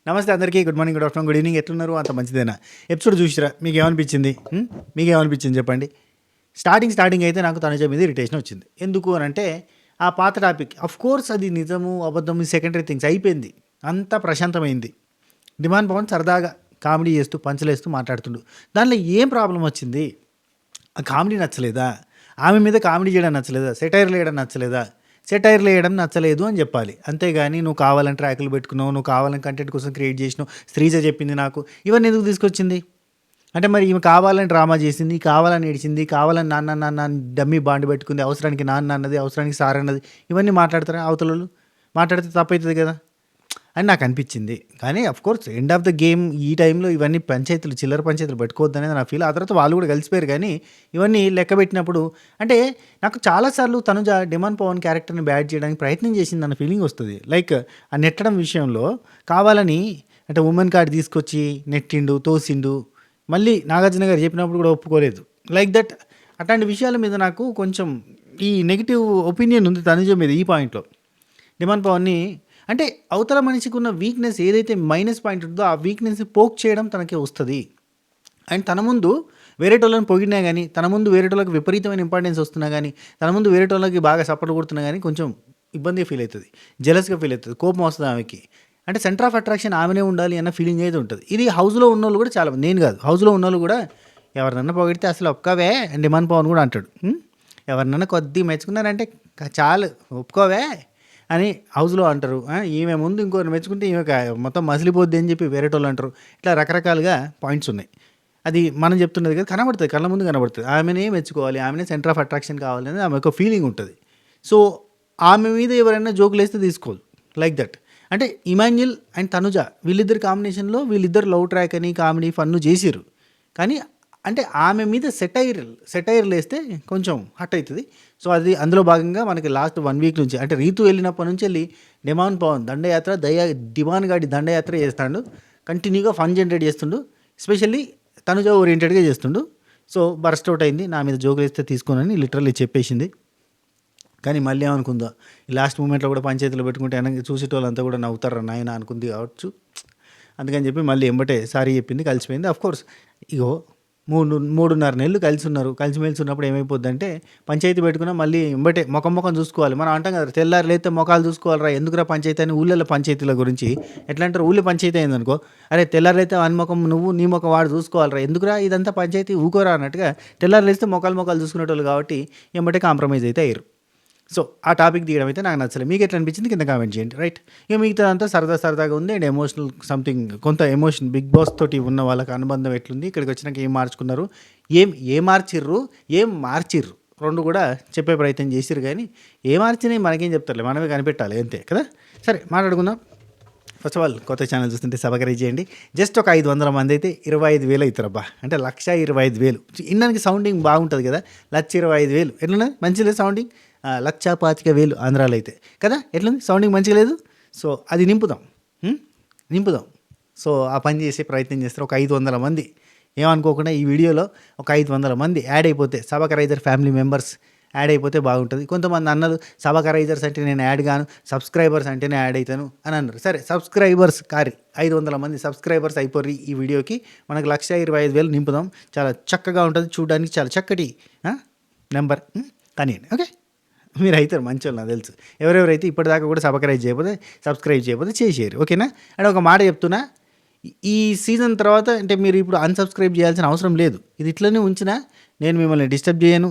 నమస్తే అందరికీ. Good morning, good afternoon, good evening. ఎట్లున్నారు? అంత మంచిదేనా? ఎపిసోడ్ చూసిరా? మీకేమనిపించింది? మీకేమనిపించింది చెప్పండి. స్టార్టింగ్ అయితే నాకు తనుజ మీద ఇరిటేషన్ వచ్చింది. ఎందుకు అని అంటే ఆ పాత టాపిక్. ఆఫ్ కోర్స్ అది నిజము అబద్ధము సెకండరీ థింగ్స్ అయిపోయింది. అంతా ప్రశాంతమైంది. డిమాండ్ పవన్ సరదాగా కామెడీ చేస్తూ పంచలేస్తూ మాట్లాడుతుండు. దానిలో ఏం ప్రాబ్లం వచ్చింది? ఆ కామెడీ నచ్చలేదా? ఆమె మీద కామెడీ చేయడం నచ్చలేదా? సెటైర్లు వేయడం నచ్చలేదా? సెటైర్లు వేయడం నచ్చలేదు అని చెప్పాలి. అంతేగాని నువ్వు కావాలని ట్రాకులు పెట్టుకున్నావు, నువ్వు కావాలని కంటెంట్ కోసం క్రియేట్ చేసినావు, శ్రీజ చెప్పింది నాకు, ఇవన్నీ ఎందుకు తీసుకొచ్చింది? అంటే మరి ఈమె కావాలని డ్రామా చేసింది, కావాలని ఏడిచింది, కావాలని నాన్న నాన్న అని డమ్మీ బాండ్ పెట్టుకుంది, అవసరానికి నాన్న అన్నది, అవసరానికి సార్ అన్నది, ఇవన్నీ మాట్లాడతారా అవతలలు? మాట్లాడితే తప్పవుతుంది కదా అని నాకు అనిపించింది. కానీ course end of the game ఈ టైంలో ఇవన్నీ పంచాయతీలు, చిల్లర పంచాయతీలు పెట్టుకోవద్దనేది నా ఫీల్. ఆ తర్వాత వాళ్ళు కూడా కలిసిపోయారు. కానీ ఇవన్నీ లెక్క పెట్టినప్పుడు అంటే నాకు చాలాసార్లు తనుజ డిమాండ్ పవన్ క్యారెక్టర్ని బ్యాడ్ చేయడానికి ప్రయత్నం చేసింది అన్న ఫీలింగ్ వస్తుంది. లైక్ ఆ నెట్టడం విషయంలో కావాలని అంటే ఉమెన్ కార్డ్ తీసుకొచ్చి నెట్టిండు, తోసిండు. మళ్ళీ నాగార్జున గారు చెప్పినప్పుడు కూడా ఒప్పుకోలేదు. లైక్ దట్ అట్లాంటి విషయాల మీద నాకు కొంచెం ఈ నెగిటివ్ ఒపీనియన్ ఉంది తనుజ మీద. ఈ పాయింట్లో డిమాండ్ పవన్ని అంటే అవతల మనిషికి ఉన్న వీక్నెస్ ఏదైతే మైనస్ పాయింట్ ఉంటుందో ఆ వీక్నెస్ని పోక్ చేయడం తనకే వస్తుంది. అండ్ తన ముందు వేరేటోళ్ళని పొగిడినా కానీ, తన ముందు వేరేటోళ్ళకి విపరీతమైన ఇంపార్టెన్స్ వస్తున్నా కానీ, తన ముందు వేరేటోళ్ళకి బాగా సపోర్ట్ కొడుతున్నా కానీ కొంచెం ఇబ్బందిగా ఫీల్ అవుతుంది, జెలస్గా ఫీల్ అవుతుంది, కోపం వస్తుంది ఆమెకి. అంటే సెంటర్ ఆఫ్ అట్రాక్షన్ ఆమెనే ఉండాలి అన్న ఫీలింగ్ అయితే ఉంటుంది. ఇది హౌస్లో ఉన్నోళ్ళు కూడా చాలా, నేను కాదు, హౌస్లో ఉన్నోళ్ళు కూడా ఎవరినన్నా పొగిడితే అసలు ఒప్పుకోవే అని డిమాండ్ పవన్ కూడా అంటాడు. ఎవరినన్నా కొద్దిగా మెచ్చుకున్నారంటే చాలు ఒప్పుకోవే అని హౌస్లో అంటారు. ఈమె ముందు ఇంకోరు మెచ్చుకుంటే ఈమె మొత్తం మసిలిపోద్ది అని చెప్పి వేరేటోళ్ళు అంటారు. ఇట్లా రకరకాలుగా పాయింట్స్ ఉన్నాయి. అది మనం చెప్తున్నది కదా, కనబడుతుంది, కళ్ళ ముందు కనబడుతుంది. ఆమెనే మెచ్చుకోవాలి, ఆమెనే సెంటర్ ఆఫ్ అట్రాక్షన్ కావాలని ఆమె ఒక ఫీలింగ్ ఉంటుంది. సో ఆమె మీద ఎవరైనా జోకులు వేస్తే తీసుకోదు. Like that. అంటే ఇమాన్యుల్ అండ్ తనుజ వీళ్ళిద్దరు కాంబినేషన్లో వీళ్ళిద్దరు లవ్ ట్రాక్ అని కామెడీ ఫన్ను చేసిరు. కానీ అంటే ఆమె మీద సెటైర్లు వేస్తే కొంచెం హట్ అవుతుంది. సో అది అందులో భాగంగా మనకి లాస్ట్ 1 వీక్ నుంచి అంటే రీతు వెళ్ళినప్పటి నుంచి వెళ్ళి డిమాండ్ పవన్ దండయాత్ర డిమాండ్ గాడి దండయాత్ర చేస్తాడు. కంటిన్యూగా ఫన్ జనరేట్ చేస్తుండు. ఎస్పెషల్లీ తనుజ ఓరియంటెడ్గా చేస్తుండు. సో బర్స్ట్ అవుట్ అయింది. నా మీద జోకులు వేస్తే తీసుకోనని లిటరల్లీ చెప్పేసింది. కానీ మళ్ళీ ఏమనుకుందో ఈ లాస్ట్ మూమెంట్లో కూడా పంచాయతీలో పెట్టుకుంటే వెనక్కి చూసేటోళ్ళంతా కూడా నవ్వుతారా నాయన అనుకుంది కావచ్చు. అందుకని చెప్పి మళ్ళీ ఎంబటే సారీ చెప్పింది, కలిసిపోయింది. అఫ్కోర్స్ ఇగో 3.5 నెలలు కలిసి ఉన్నారు. కలిసిమెలిసి ఉన్నప్పుడు ఏమైపోద్ది అంటే పంచాయతీ పెట్టుకున్నా మళ్ళీ ఎంబటే ముఖం చూసుకోవాలి. మనం అంటాం కదా, తెల్లారు లేతే ముఖాలు చూసుకోవాలరా, ఎందుకురా పంచాయతీ అని. ఊళ్ళో పంచాయతీల గురించి ఎట్లా అంటారు, ఊళ్ళో పంచాయతీ అయిందనుకో, అరే తెల్లారు అయితే అని ముఖం నువ్వు, నీ ముఖం వాడు చూసుకోవాలరా, ఎందుకురా ఇదంతా పంచాయతీ, ఊకోరా అన్నట్టుగా తెల్లారు లేస్తే ముఖాలు చూసుకునేటోళ్ళు కాబట్టి ఎంబటే కాంప్రమైజ్ అయితే అయ్యారు. సో ఆ టాపిక్ తీయడం అయితే నాకు నచ్చలేదు. మీకు ఎట్లా అనిపించింది కింద కామెంట్ చేయండి. రైట్. ఇక మిగతా అంతా సరదాగా ఉంది. అండ్ ఎమోషనల్ సంథింగ్ కొంత ఎమోషన్ బిగ్ బాస్ తోటి ఉన్న వాళ్ళకి అనుబంధం ఎట్లుంది, ఇక్కడికి వచ్చినాక ఏం మార్చుకున్నారు, ఏం మార్చిర్రు రెండు కూడా చెప్పే ప్రయత్నం చేసిరు. కానీ ఏ మార్చినాయి మనకేం చెప్తారులే, మనమే కనిపెట్టాలి అంతే కదా. సరే మాట్లాడుకుందాం. ఫస్ట్ ఆఫ్ ఆల్ కొత్త ఛానల్ చూస్తుంటే సబ్స్క్రైబ్ చేయండి. జస్ట్ ఒక 500 మంది అయితే 25,000 అవుతారబ్బా. అంటే 1,25,000 ఇన్నానికి సౌండింగ్ బాగుంటుంది కదా. 1,25,000 ఎట్లున్నది, మంచిగా లేదు సౌండింగ్. 1,25,000 ఆంధ్రాలో అయితే కదా. ఎట్లుంది సౌండింగ్, మంచిగా లేదు. సో అది నింపుదాం. సో ఆ పని చేసే ప్రయత్నం చేస్తారు. ఒక 500 మంది ఏమనుకోకుండా ఈ వీడియోలో ఒక 500 మంది యాడ్ అయిపోతే, సబ్స్క్రైబర్ ఫ్యామిలీ మెంబర్స్ యాడ్ అయిపోతే బాగుంటుంది. కొంతమంది అన్నారు సబ్స్క్రైబర్స్ అంటే నేను యాడ్ గాను, సబ్స్క్రైబర్స్ అంటేనే యాడ్ అవుతాను అని అన్నారు. సరే సబ్స్క్రైబర్స్ 500 మంది సబ్స్క్రైబర్స్ అయిపోయి ఈ వీడియోకి మనకు 1,25,000 నింపుదాం. చాలా చక్కగా ఉంటుంది చూడడానికి, చాలా చక్కటి నెంబర్ కానివ్వండి. ఓకే, మీరు అవుతారు మంచి వాళ్ళు నాకు తెలుసు. ఎవరెవరైతే ఇప్పటిదాకా కూడా సబ్స్క్రైబ్ చేయకపోతే చేసేయరు. ఓకేనా. అండ్ ఒక మాట చెప్తున్నా, ఈ సీజన్ తర్వాత అంటే మీరు ఇప్పుడు అన్సబ్స్క్రైబ్ చేయాల్సిన అవసరం లేదు. ఇది ఇట్లనే ఉంచినా నేను మిమ్మల్ని డిస్టర్బ్ చేయను.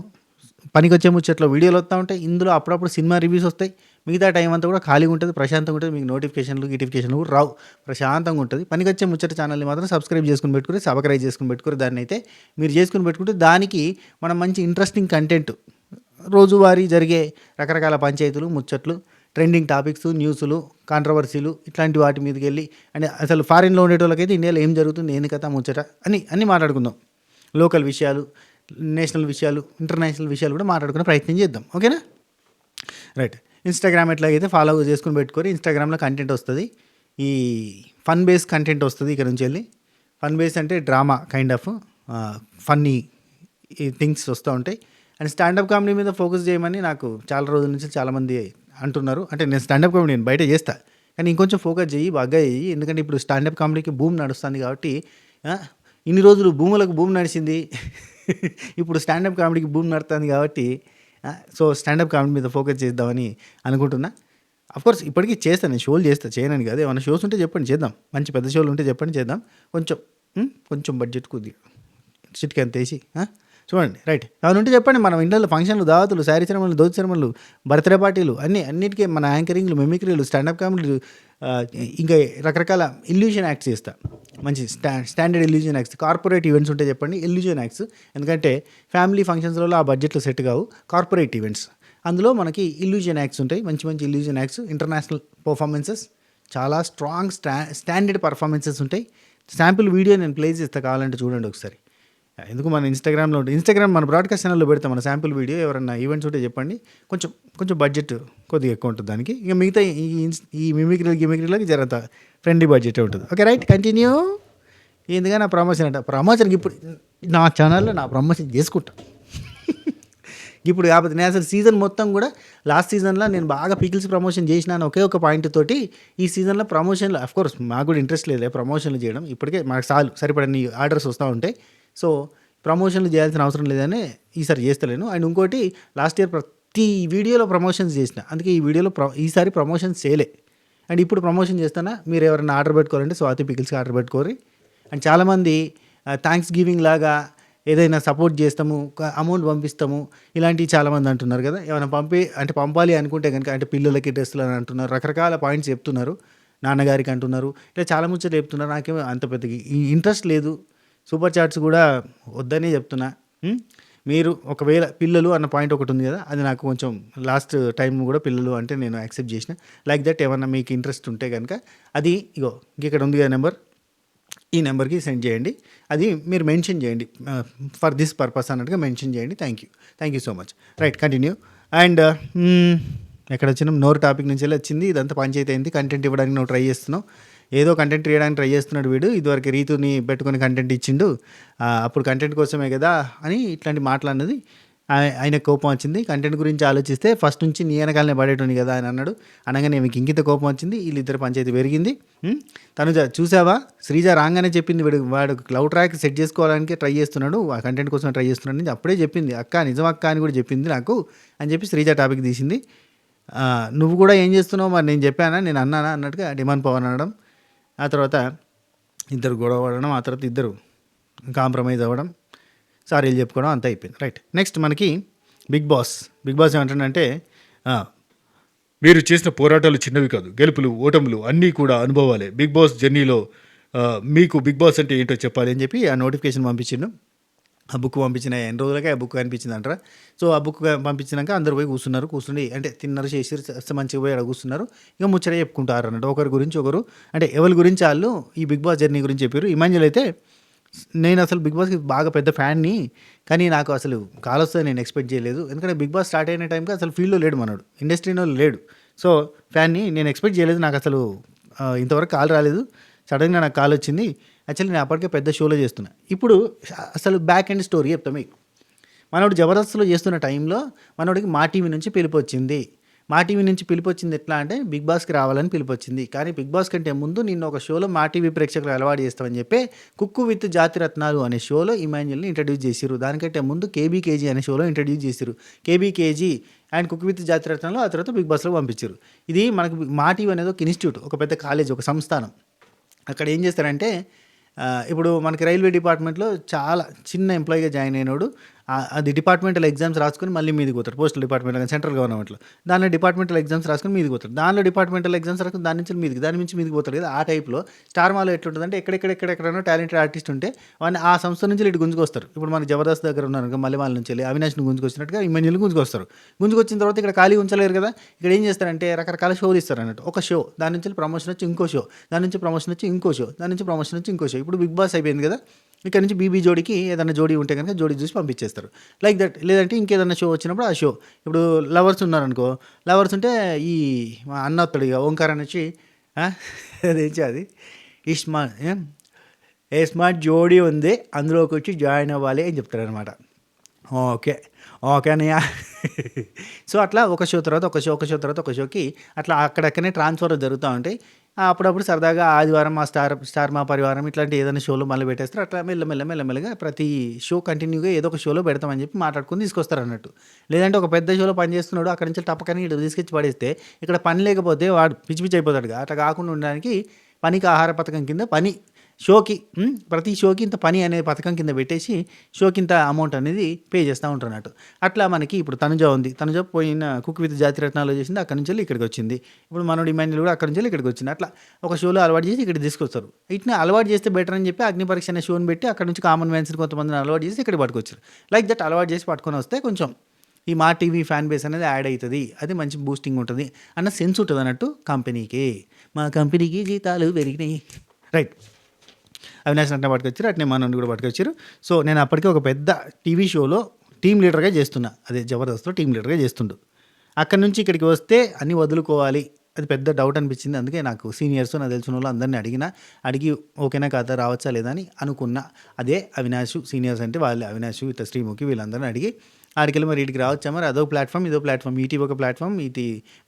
పనికొచ్చే ముచ్చట్లో వీడియోలు వస్తూ ఉంటాయి. ఇందులో అప్పుడప్పుడు సినిమా రివ్యూస్ వస్తాయి. మిగతా టైం అంతా కూడా ఖాళీగా ఉంటుంది, ప్రశాంతంగా ఉంటుంది. మీకు నోటిఫికేషన్లు కూడా రావు, ప్రశాంతంగా ఉంటుంది. పనికొచ్చే ముచ్చట ఛానల్ని మాత్రం సబ్స్క్రైబ్ చేసుకుని పెట్టుకుని దాన్ని అయితే మీరు చేసుకుని పెట్టుకుంటే దానికి మనం మంచి ఇంట్రెస్టింగ్ కంటెంట్, రోజువారీ జరిగే రకరకాల పంచాయతీలు, ముచ్చట్లు, ట్రెండింగ్ టాపిక్స్, న్యూస్లు, కాంట్రవర్సీలు, ఇట్లాంటి వాటి మీదకి వెళ్ళి అంటే అసలు ఫారిన్లో ఉండేటోళ్ళకైతే ఇండియాలో ఏం జరుగుతుంది, ఏంది కథ, ముచ్చట అన్నీ మాట్లాడుకుందాం. లోకల్ విషయాలు, నేషనల్ విషయాలు, ఇంటర్నేషనల్ విషయాలు కూడా మాట్లాడుకునే ప్రయత్నం చేద్దాం. ఓకేనా. రైట్. ఇన్స్టాగ్రామ్ ఎట్లాగైతే ఫాలో చేసుకుని పెట్టుకొని ఇన్స్టాగ్రామ్లో కంటెంట్ వస్తుంది. ఈ ఫన్ బేస్ కంటెంట్ వస్తుంది ఇక్కడ నుంచి వెళ్ళి. ఫన్ బేస్ అంటే drama kind of funny things వస్తూ ఉంటాయి. అండ్ స్టాండప్ కామెడీ మీద ఫోకస్ చేయమని నాకు చాలా రోజుల నుంచి చాలామంది అంటున్నారు. అంటే నేను స్టాండప్ కామెడీ నేను బయట చేస్తా, కానీ ఇంకొంచెం ఫోకస్ చెయ్యి, బాగా చెయ్యి. ఎందుకంటే ఇప్పుడు స్టాండప్ కామెడీకి బూమ్ నడుస్తుంది కాబట్టి ఆ, ఇన్ని రోజులు భూములకు బూమ్ నడిచింది. ఇప్పుడు స్టాండప్ కామెడీకి బూమ్ నడుస్తుంది కాబట్టి సో స్టాండప్ కామెడీ మీద ఫోకస్ చేద్దామని అనుకుంటున్నా. కోర్స్ ఇప్పటికీ చేస్తాను, నేను షోలు చేస్తాను, చేయనని కాదు. ఏమైనా షోస్ ఉంటే చెప్పండి చేద్దాం, మంచి పెద్ద షోలు ఉంటే చెప్పండి చేద్దాం. కొంచెం కొంచెం బడ్జెట్ కొద్దిగా చిట్కి అంత వేసి చూడండి. రైట్, ఏమైనా ఉంటే చెప్పండి. మనం ఇంట్లో ఫంక్షన్లు, దావతులు, శారీ సెరమన్లు, దోతి సెరమన్లు, బర్త్డే పార్టీలు అన్నిటికీ మన యాంకరింగ్లు, మిమిక్రీలు, స్టాండప్ కామెడీలు, ఇంకా రకరకాల ఇల్యూజన్ యాక్ట్స్ చేస్తా. మంచి standard illusion acts, corporate events ఉంటే చెప్పండి, ఇల్యూజన్ యాక్ట్స్. ఎందుకంటే ఫ్యామిలీ ఫంక్షన్స్లలో ఆ బడ్జెట్లో సెట్ కావు, కార్పొరేట్ ఈవెంట్స్. అందులో మనకి ఇల్యూజన్ యాక్ట్స్ ఉంటాయి, మంచి మంచి ఇల్యూజన్ యాక్ట్స్, ఇంటర్నేషనల్ పర్ఫార్మెన్సెస్, చాలా స్ట్రాంగ్ స్టాండర్డ్ పర్ఫార్మెన్సెస్ ఉంటాయి. శాంపుల్ వీడియో నేను ప్లే చేస్తా, కావాలంటే చూడండి ఒకసారి. ఎందుకు మన ఇన్స్టాగ్రామ్ మన బ్రాడ్కాస్ట్ ఛానల్లో పెడతాం మన శాంపుల్ వీడియో. ఎవరన్నా ఈవెంట్స్ ఉంటే చెప్పండి. కొంచెం కొంచెం బడ్జెట్ కొద్దిగా ఎక్కువ ఉంటుంది దానికి. ఇక మిగతా ఈ మిమిక్రీలకి జరంత ఫ్రెండ్లీ బడ్జెట్ ఉంటుంది. Okay right, continue. ఎందుకంటే నా ప్రమోషన్ ప్రమోషన్కి ఇప్పుడు నా ఛానల్లో నా ప్రమోషన్ చేసుకుంటా. ఇప్పుడు కాకపోతే నేను అసలు సీజన్ మొత్తం కూడా లాస్ట్ సీజన్లో నేను బాగా పీకిల్స్ ప్రమోషన్ చేసినాను ఒకే ఒక పాయింట్ తోటి. ఈ సీజన్లో ప్రమోషన్లు అఫ్కోర్స్ మాకు కూడా ఇంట్రెస్ట్ లేదు ప్రమోషన్లు చేయడం. ఇప్పటికే మాకు సరిపడని ఆర్డర్స్ వస్తూ ఉంటాయి. సో ప్రమోషన్లు చేయాల్సిన అవసరం లేదని ఈసారి చేస్తలేను. అండ్ ఇంకోటి, లాస్ట్ ఇయర్ ప్రతి వీడియోలో ప్రమోషన్స్ చేసిన, అందుకే ఈ వీడియోలో ఈసారి ప్రమోషన్స్ చేయలే. అండ్ ఇప్పుడు ప్రమోషన్ చేస్తానా, మీరు ఎవరైనా ఆర్డర్ పెట్టుకోవాలంటే స్వాతి పికిల్స్కి ఆర్డర్ పెట్టుకోరు. అండ్ చాలామంది థ్యాంక్స్ గివింగ్ లాగా ఏదైనా సపోర్ట్ చేస్తాము, అమౌంట్ పంపిస్తాము, ఇలాంటివి చాలామంది అంటున్నారు కదా. ఏమైనా పంపాలి అనుకుంటే కనుక, అంటే పిల్లలకి డ్రెస్సులు అని అంటున్నారు, రకరకాల పాయింట్స్ చెప్తున్నారు, నాన్నగారికి అంటున్నారు, ఇలా చాలా ముచ్చట్లు చెప్తున్నారు. నాకేమో అంత పెద్దగా ఇంట్రెస్ట్ లేదు. సూపర్ చాట్స్ కూడా వద్దనే చెప్తున్నా. మీరు ఒకవేళ పిల్లలు అన్న పాయింట్ ఒకటి ఉంది కదా, అది నాకు కొంచెం లాస్ట్ టైం కూడా పిల్లలు అంటే నేను యాక్సెప్ట్ చేసిన. లైక్ దట్ ఏమన్నా మీకు ఇంట్రెస్ట్ ఉంటే కనుక అది ఇక్కడ ఉంది కదా నెంబర్, ఈ నెంబర్కి సెండ్ చేయండి. అది మీరు మెన్షన్ చేయండి, ఫర్ దిస్ పర్పస్ అన్నట్టుగా మెన్షన్ చేయండి. Thank you so much. Right, continue. And ఎక్కడ వచ్చినాం, నోరు టాపిక్ నుంచి వచ్చింది. ఇదంతా పంచాయతీ అయింది. కంటెంట్ ఇవ్వడానికి నువ్వు ట్రై చేస్తున్నావు, ఏదో కంటెంట్ చేయడానికి ట్రై చేస్తున్నాడు వీడు. ఇదివరకు రీతుని పెట్టుకొని కంటెంట్ ఇచ్చిండు, అప్పుడు కంటెంట్ కోసమే కదా అని ఇట్లాంటి మాట్లాడినది ఆయన కోపం వచ్చింది. కంటెంట్ గురించి ఆలోచిస్తే ఫస్ట్ నుంచి నీ వెనకాలనే పడేటోని కదా అని అన్నాడు. అనగానే మీకు ఇంకింత కోపం వచ్చింది. వీళ్ళిద్దరు పంచాయతీ పెరిగింది. తనుజ చూసావా, శ్రీజ రాగానే చెప్పింది, వాడు క్లౌడ్ ట్రాక్ సెట్ చేసుకోవడానికి ట్రై చేస్తున్నాడు, ఆ కంటెంట్ కోసం ట్రై చేస్తున్నాడు అని అప్పుడే చెప్పింది. అక్క నిజం అక్క అని కూడా చెప్పింది నాకు అని చెప్పి శ్రీజ టాపిక్ తీసింది. నువ్వు కూడా ఏం చేస్తున్నావు మరి, నేను చెప్పానా, నేను అన్నానా అన్నట్టుగా డిమాండ్ పవన్ అనడం. ఆ తర్వాత ఇద్దరు గొడవ పడడం, ఆ తర్వాత ఇద్దరు కాంప్రమైజ్ అవ్వడం, సారీలు చెప్పుకోవడం, అంతా అయిపోయింది. రైట్, నెక్స్ట్ మనకి బిగ్ బాస్ ఏమంటాడంటే, మీరు చేసిన పోరాటాలు చిన్నవి కాదు, గెలుపులు ఓటములు అన్నీ కూడా అనుభవాలే. బిగ్ బాస్ జర్నీలో మీకు బిగ్ బాస్ అంటే ఏంటో చెప్పాలి అని చెప్పి ఆ నోటిఫికేషన్ పంపించిండు. ఆ బుక్ పంపించిన ఎన్ని రోజులకే ఆ బుక్ కనిపించింది అంటారా. సో ఆ బుక్ పంపించినాక అందరు పోయి కూర్చుండి అంటే తిన్నారు, చేసి మంచిగా పోయి అక్కడ కూర్చున్నారు. ఇక ముచ్చట చెప్పుకుంటారు అన్నట్టు, ఒకరి గురించి ఒకరు, అంటే ఎవరి గురించి వాళ్ళు ఈ బిగ్ బాస్ జర్నీ గురించి చెప్పారు. ఇమాన్యుల్ అయితే, నేను అసలు బిగ్ బాస్కి బాగా పెద్ద ఫ్యాన్ని, కానీ నాకు అసలు కాల్ వస్తుంది నేను ఎక్స్పెక్ట్ చేయలేదు. ఎందుకంటే బిగ్ బాస్ స్టార్ట్ అయిన టైంకి అసలు ఫీల్డ్లో లేడు మనోడు, ఇండస్ట్రీలో లేడు. సో ఫ్యాన్ని నేను ఎక్స్పెక్ట్ చేయలేదు, నాకు అసలు ఇంతవరకు కాల్ రాలేదు. సడన్గా నాకు కాల్ వచ్చింది. యాక్చువల్లీ నేను అప్పటికే పెద్ద షోలో చేస్తున్నా. ఇప్పుడు అసలు బ్యాక్ ఎండ్ స్టోరీ చెప్తాం మీకు. మనోడు జబర్దస్త్లో చేస్తున్న టైంలో మనోడికి మా టీవీ నుంచి పిలుపు వచ్చింది. మా టీవీ నుంచి పిలుపు వచ్చింది ఎట్లా అంటే, బిగ్ బాస్కి రావాలని పిలుపు వచ్చింది. కానీ బిగ్ బాస్ కంటే ముందు నిన్న ఒక షోలో మా టీవీ ప్రేక్షకులు అలవాటు చేస్తామని చెప్పి కుక్కు విత్ జాతిరత్నాలు అనే షోలో ఇమాన్యుల్ని ఇంట్రడ్యూస్ చేసిరు. దానికంటే ముందు కేబీకేజీ అనే షోలో ఇంట్రడ్యూస్ చేసిరు. కేబీకేజీ అండ్ కుక్కు విత్ జాతిరత్నాలు ఆ తర్వాత బిగ్ బాస్లో పంపించారు. ఇది మనకు మా టీవీ అనేది ఒక ఇన్స్టిట్యూట్, ఒక పెద్ద కాలేజ్, ఒక సంస్థానం. అక్కడ ఏం చేస్తారంటే, ఇప్పుడు మనకి రైల్వే డిపార్ట్మెంట్లో చాలా చిన్న ఎంప్లాయీగా జాయిన్ అయినాడు, అది డిపార్ట్మెంటల్ ఎగ్జామ్స్ రాసుకొని మళ్ళీ మీదికి పోతాడు. పోస్టల్ డిపార్ట్మెంట్ కానీ సెంట్రల్ గవర్నమెంట్లో దానిలో డిపార్ట్మెంటల్ ఎగ్జామ్స్ రాసుకొని మీదికి పోతాడు. దానిలో డిపార్ట్మెంటల్ ఎగ్జామ్స్ రాసుకొని దాని నుంచి మీదికి పోతాడు కదా. ఆ టైప్లో స్టార్ మాలో ఎట్లుంటుందంటే, ఎక్కడెక్కడెక్కడెక్కడనో టాలెంటెడ్ ఆర్టిస్ట్ ఉంటే వాడిని ఆ సంస్థ నుంచి ఇటు గుంజుకొస్తారు. ఇప్పుడు మనకి జబర్దస్త్ దగ్గర ఉన్నారు మళ్ళీ వాళ్ళ నుంచి వెళ్ళి అవినాష్ని గుంజుకొచ్చినట్టుగా ఇమాన్యుల్ని గుంజుకొస్తారు. గుంజుకొచ్చిన తర్వాత ఇక్కడ ఖాళీ ఉంచలేరు కదా. ఇక్కడ ఏం చేస్తారంటే రకరకాల షోలు ఇస్తారు అన్నట్టు. ఒక షో, దాని నుంచి ప్రమోషన్ వచ్చి ఇంకో షో, దాని నుంచి ప్రమోషన్ వచ్చి ఇంకో షో, దాని నుంచి ప్రమోషన్ వచ్చి ఇంకో షో. ఇప్పుడు బిగ్ బాస్ అయిపోయింది కదా, ఇక్కడ నుంచి బీబీ జోడికి ఏదైనా జోడీ ఉంటే కనుక జోడీ చూసి పంపించేస్తారు. Like that. లేదంటే ఇంకేదైనా షో వచ్చినప్పుడు ఆ షో, ఇప్పుడు లవర్స్ ఉన్నారనుకో, లవర్స్ ఉంటే ఈ మా అన్న వస్తాడు ఇక ఓంకార్ అని వచ్చి అదేంచి అది స్మార్ట్ జోడీ ఉంది అందులోకి వచ్చి జాయిన్ అవ్వాలి అని చెప్తారనమాట. ఓకే. ఓకే అన్నయ్య. సో, అట్లా ఒక షో తర్వాత ఒక షో, ఒక షో తర్వాత ఒక షోకి అట్లా అక్కడక్కడనే ట్రాన్స్‌ఫర్ జరుగుతా ఉంటాయి. అప్పుడప్పుడు సరదాగా ఆదివారం మా స్టార్ మా పరివారం ఇట్లాంటి ఏదైనా షోలో మళ్ళీ పెట్టేస్తారు. అట్లా మెల్లమెల్లగా ప్రతి షో కంటిన్యూగా ఏదో ఒక షోలో పెడతామని చెప్పి మాట్లాడుకొని తీసుకొస్తారన్నట్టు. లేదంటే ఒక పెద్ద షోలో పని చేస్తున్నాడు అక్కడి నుంచి టపక్కని ఈడ తీసుకొచ్చి పడేస్తే ఇక్కడ పని లేకపోతే వాడు పిచ్చి పిచ్చి అయిపోతాడుగా. అట్లా కాకుండా ఉండడానికి పనికి ఆహార పథకం కింద షోకి ప్రతి షోకి ఇంత పని అనే పథకం కింద పెట్టేసి షోకి ఇంత అమౌంట్ అనేది పే చేస్తూ ఉంటారు అన్నట్టు. అట్లా మనకి ఇప్పుడు తనుజ ఉంది. తనుజ పోయిన కుక్ విత్ జాతిరత్నాల్లో చేసింది. అక్కడి నుంచి వెళ్ళి ఇక్కడికి వచ్చింది. ఇప్పుడు మనోడు ఇమాన్యుల్ కూడా అక్కడి నుంచి వెళ్ళి ఇక్కడికి వచ్చింది. అట్లా ఒక షోలో అలవాటు చేసి ఇక్కడికి తీసుకొస్తారు. ఇట్లా అలవాటు చేస్తే బెటర్ అని చెప్పి అగ్ని పరీక్ష అనే షోని పెట్టి అక్కడ నుంచి కామన్ మ్యాన్స్ని కొంతమందిని అలవాటు చేసి ఇక్కడ పట్టుకొచ్చారు. లైక్ దట్ అలవాటు చేసి పట్టుకొని వస్తే కొంచెం ఈ మా టీవీ ఫ్యాన్ బేస్ అనేది యాడ్ అవుతుంది. అది మంచి బూస్టింగ్ ఉంటుంది అన్న సెన్స్ ఉంటుంది అన్నట్టు కంపెనీకి. మా కంపెనీకి జీతాలు పెరిగినాయి. రైట్. అవినాష్ అట్నే పట్టుకొచ్చారు. అట్నే మనోని కూడా పట్టుకొచ్చారు. సో, నేను అప్పటికే ఒక పెద్ద టీవీ షోలో టీమ్ లీడర్‌గా చేస్తున్నా. అదే జబర్దస్త్‌లో టీమ్ లీడర్‌గా చేస్తుండు. అక్కడి నుంచి ఇక్కడికి వస్తే అన్నీ వదులుకోవాలి. అది పెద్ద డౌట్ అనిపించింది. అందుకే నాకు సీనియర్స్ నాకు తెలిసిన వాళ్ళు అందరిని అడిగి ఓకేనా కాదా రావచ్చా లేదా అని అనుకున్నా. అదే అవినాష్ సీనియర్స్ అంటే వాళ్ళే అవినాష్ ఇట్లా శ్రీముఖి వీళ్ళందరిని అడిగి ఆడికెళ్ళి మరి వీటికి రావచ్చా మరి అదో ప్లాట్ఫామ్ ఇదో ప్లాట్ఫామ్ ఈటీవీ ఒక ప్లాట్ఫామ్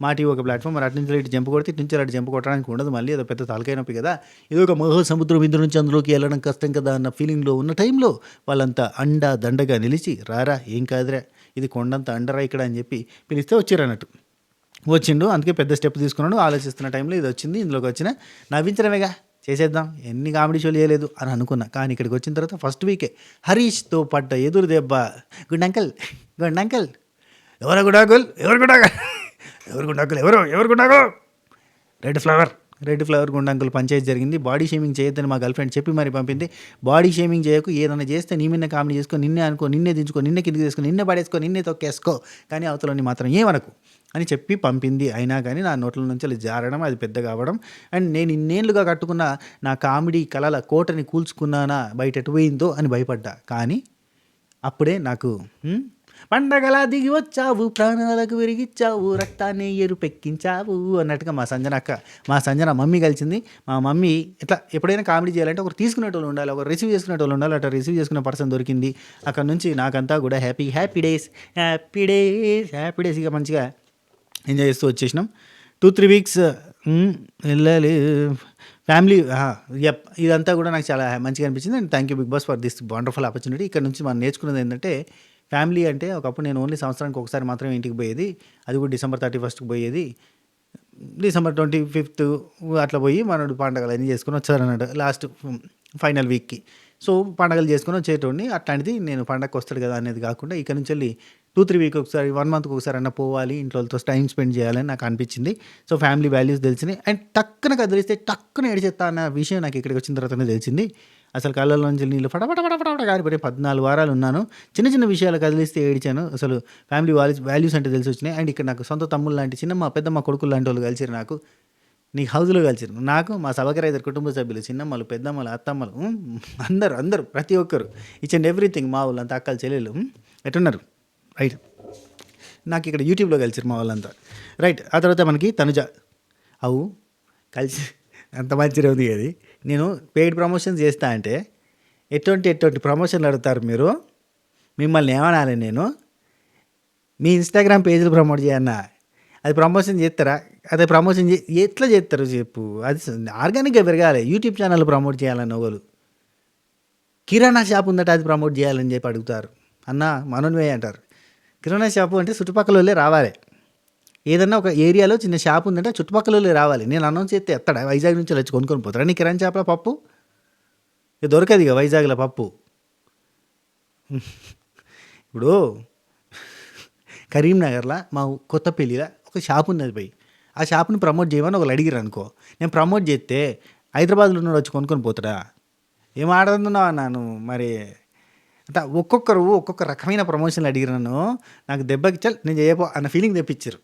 మా టీవీ ఒక ప్లాట్ఫామ్ మరి అటు నుంచి ఇటు జంప్ కొడితే ఇటు నుంచి అటు జంప్ కొట్టడానికి ఉండదు మళ్ళీ అదో పెద్ద తలకాయ నొప్పి కదా ఇది ఒక మహాసముద్రం ఇందు నుంచి అందులోకి వెళ్ళడం కష్టం కదా అన్న ఫీలింగ్లో ఉన్న టైంలో వాళ్ళంతా దండగా నిలిచి రారా ఏం కాదురా ఇది కొండంత అండరా ఇక్కడ అని చెప్పి పిలిస్తే వచ్చారు అన్నట్టు. వచ్చిండు అందుకే పెద్ద స్టెప్ తీసుకున్నాడు. ఆలోచిస్తున్న టైంలో ఇది వచ్చింది. ఇందులోకి వచ్చిన నవ్వించడమేగా చేసేద్దాం ఎన్ని కామెడీ షోలు చేయలేదు అని అనుకున్నా. కానీ ఇక్కడికి వచ్చిన తర్వాత ఫస్ట్ వీకే హరీష్తో పడ్డ ఎదురు దెబ్బ గుడ్ అంకల్ ఎవరు గుడాకుల్ ఎవరు గుడాకు రెడ్ ఫ్లవర్ గుండంకులు పంచాయతీ జరిగింది. బాడీ షేమింగ్ చేయొద్దని మా గర్ల్ ఫ్రెండ్ చెప్పి మరి పంపింది. బాడీ షేమింగ్ చేయకు ఏదైనా చేస్తే నీ మీద కామెడీ చేసుకో నిన్నే అనుకో నిన్నే దించుకో నిన్నే కిందికి తీసుకో నిన్నే పడేసుకో నిన్నే తొక్కేసుకో కానీ అవతలని మాత్రం ఏమనకు అని చెప్పి పంపింది. అయినా కానీ నా నోట్ల నుంచి అది జారడం అది పెద్ద కావడం అండ్ నేను ఇన్నేళ్ళుగా కట్టుకున్న నా కామెడీ కళల కోటని కూల్చుకున్నానా బయట ఎటు పోయిందో అని భయపడ్డా. కానీ అప్పుడే నాకు పండగలా దిగి వచ్చావు ప్రాణాలకు విరిగిచ్చావు రక్తాన్ని ఎరుపెక్కించావు అన్నట్టుగా మా సంజన మమ్మీ కలిసింది. మా మమ్మీ ఇట్లా ఎప్పుడైనా కామెడీ చేయాలంటే ఒకరు తీసుకునేటోళ్ళు ఉండాలి ఒకరు రిసీవ్ చేసుకునేటోళ్ళు ఉండాలి. అట్లా రిసీవ్ చేసుకునే పర్సన్ దొరికింది. అక్కడ నుంచి నాకంతా కూడా హ్యాపీ డేస్ ఇక మంచిగా ఎంజాయ్ చేస్తూ వచ్చేసినాం. 2-3 వీక్స్ వెళ్ళాలి ఫ్యామిలీ ఇదంతా కూడా నాకు చాలా మంచిగా అనిపించింది. And thank you Bigg Boss for this wonderful opportunity. ఇక్కడ నుంచి మనం నేర్చుకున్నది ఏంటంటే ఫ్యామిలీ అంటే ఒకప్పుడు నేను ఓన్లీ సంవత్సరానికి ఒకసారి మాత్రమే ఇంటికి పోయేది. అది కూడా December 31st పోయేది. December 25th అట్లా పోయి మనోడు పండగలు అన్నీ చేసుకొని వచ్చారన్నట్టు లాస్ట్ ఫైనల్ వీక్కి. సో పండగలు చేసుకొని వచ్చేటోడిని. అట్లాంటిది నేను పండగకి వస్తాడు కదా అనేది కాకుండా ఇక్కడ నుంచి వెళ్ళి 2-3 వీక్ ఒకసారి 1 మంత్కి ఒకసారి అన్న పోవాలి ఇంట్లోతో టైం స్పెండ్ చేయాలని నాకు అనిపించింది. సో ఫ్యామిలీ వాల్యూస్ తెలిసినాయి. అండ్ టక్కున కదిలిస్తే టక్కున ఏడిచేస్తా అన్న విషయం నాకు ఇక్కడికి వచ్చిన తర్వాతనే తెలిసింది. అసలు కళ్ళలో నుంచి నీళ్ళు ఫటఫట కారిపోయి 14 వారాలు ఉన్నాను. చిన్న విషయాలు కదిలిస్తే ఏడిచాను. అసలు ఫ్యామిలీ వాల్యూస్ అంటే తెలిసి వచ్చినాయి. అండ్ ఇక్కడ నాకు సొంత తమ్ముళ్ళు లాంటి చిన్నమ్మ పెద్దమ్మ కొడుకులు లాంటి వాళ్ళు కలిసిరు. నాకు నీకు హౌస్లో కలిసిరు. నాకు మా సభకర 5 కుటుంబ సభ్యులు చిన్నమ్మలు పెద్దమ్మలు అత్తమ్మలు అందరూ ప్రతి ఒక్కరు ఈచ్ అండ్ ఎవ్రీథింగ్ మా వాళ్ళంతా అక్కలు చెల్లెలు ఎట్టున్నారు రైట్. నాకు ఇక్కడ యూట్యూబ్లో కలిసిరు మా వాళ్ళంతా రైట్. ఆ తర్వాత మనకి తనుజ కలిసి అంత మంచిగా ఉంది. అది నేను పెయిడ్ ప్రమోషన్స్ చేస్తా అంటే ఎటువంటి ప్రమోషన్లు అడుగుతారు మీరు. మిమ్మల్ని ఏమనాలి నేను మీ ఇన్స్టాగ్రామ్ పేజీలు ప్రమోట్ చేయన్నా అది ప్రమోషన్ చేస్తారా? అదే ప్రమోషన్ ఎట్లా చేస్తారు చెప్పు. అది ఆర్గానిక్గా పెరగాలి. యూట్యూబ్ ఛానల్ ప్రమోట్ చేయాలని ఒకరు కిరాణా షాప్ ఉందట అది ప్రమోట్ చేయాలని చెప్పి అడుగుతారు. అన్న మనోన్వే అంటారు. కిరాణా షాపు అంటే చుట్టుపక్కల వాళ్ళే రావాలి. ఏదన్నా ఒక ఏరియాలో చిన్న షాప్ ఉందంటే చుట్టుపక్కల వాళ్ళే రావాలి. నేను అనౌన్స్ చేస్తే ఎత్తడా వైజాగ్ నుంచి వచ్చి కొనుక్కొని పోతారా నీ కిరాణా షాప్లో పప్పు ఇది దొరకదు ఇక వైజాగ్లో పప్పు. ఇప్పుడు కరీంనగర్లో మా కొత్తపల్లిలో ఒక షాప్ ఉన్నది పోయి ఆ షాప్ని ప్రమోట్ చేయమని ఒకళ్ళు అడిగిరు అనుకో. నేను ప్రమోట్ చేస్తే హైదరాబాద్లో ఉన్నాడు వచ్చి కొనుక్కొని పోతాడా? ఏం ఆడుతున్నావు అన్నాను. మరి అంటే ఒక్కొక్కరు ఒక్కొక్క రకమైన ప్రమోషన్లు అడిగినాను. నాకు దెబ్బకి చల్ నేను చేయపో అన్న ఫీలింగ్ తెప్పించారు.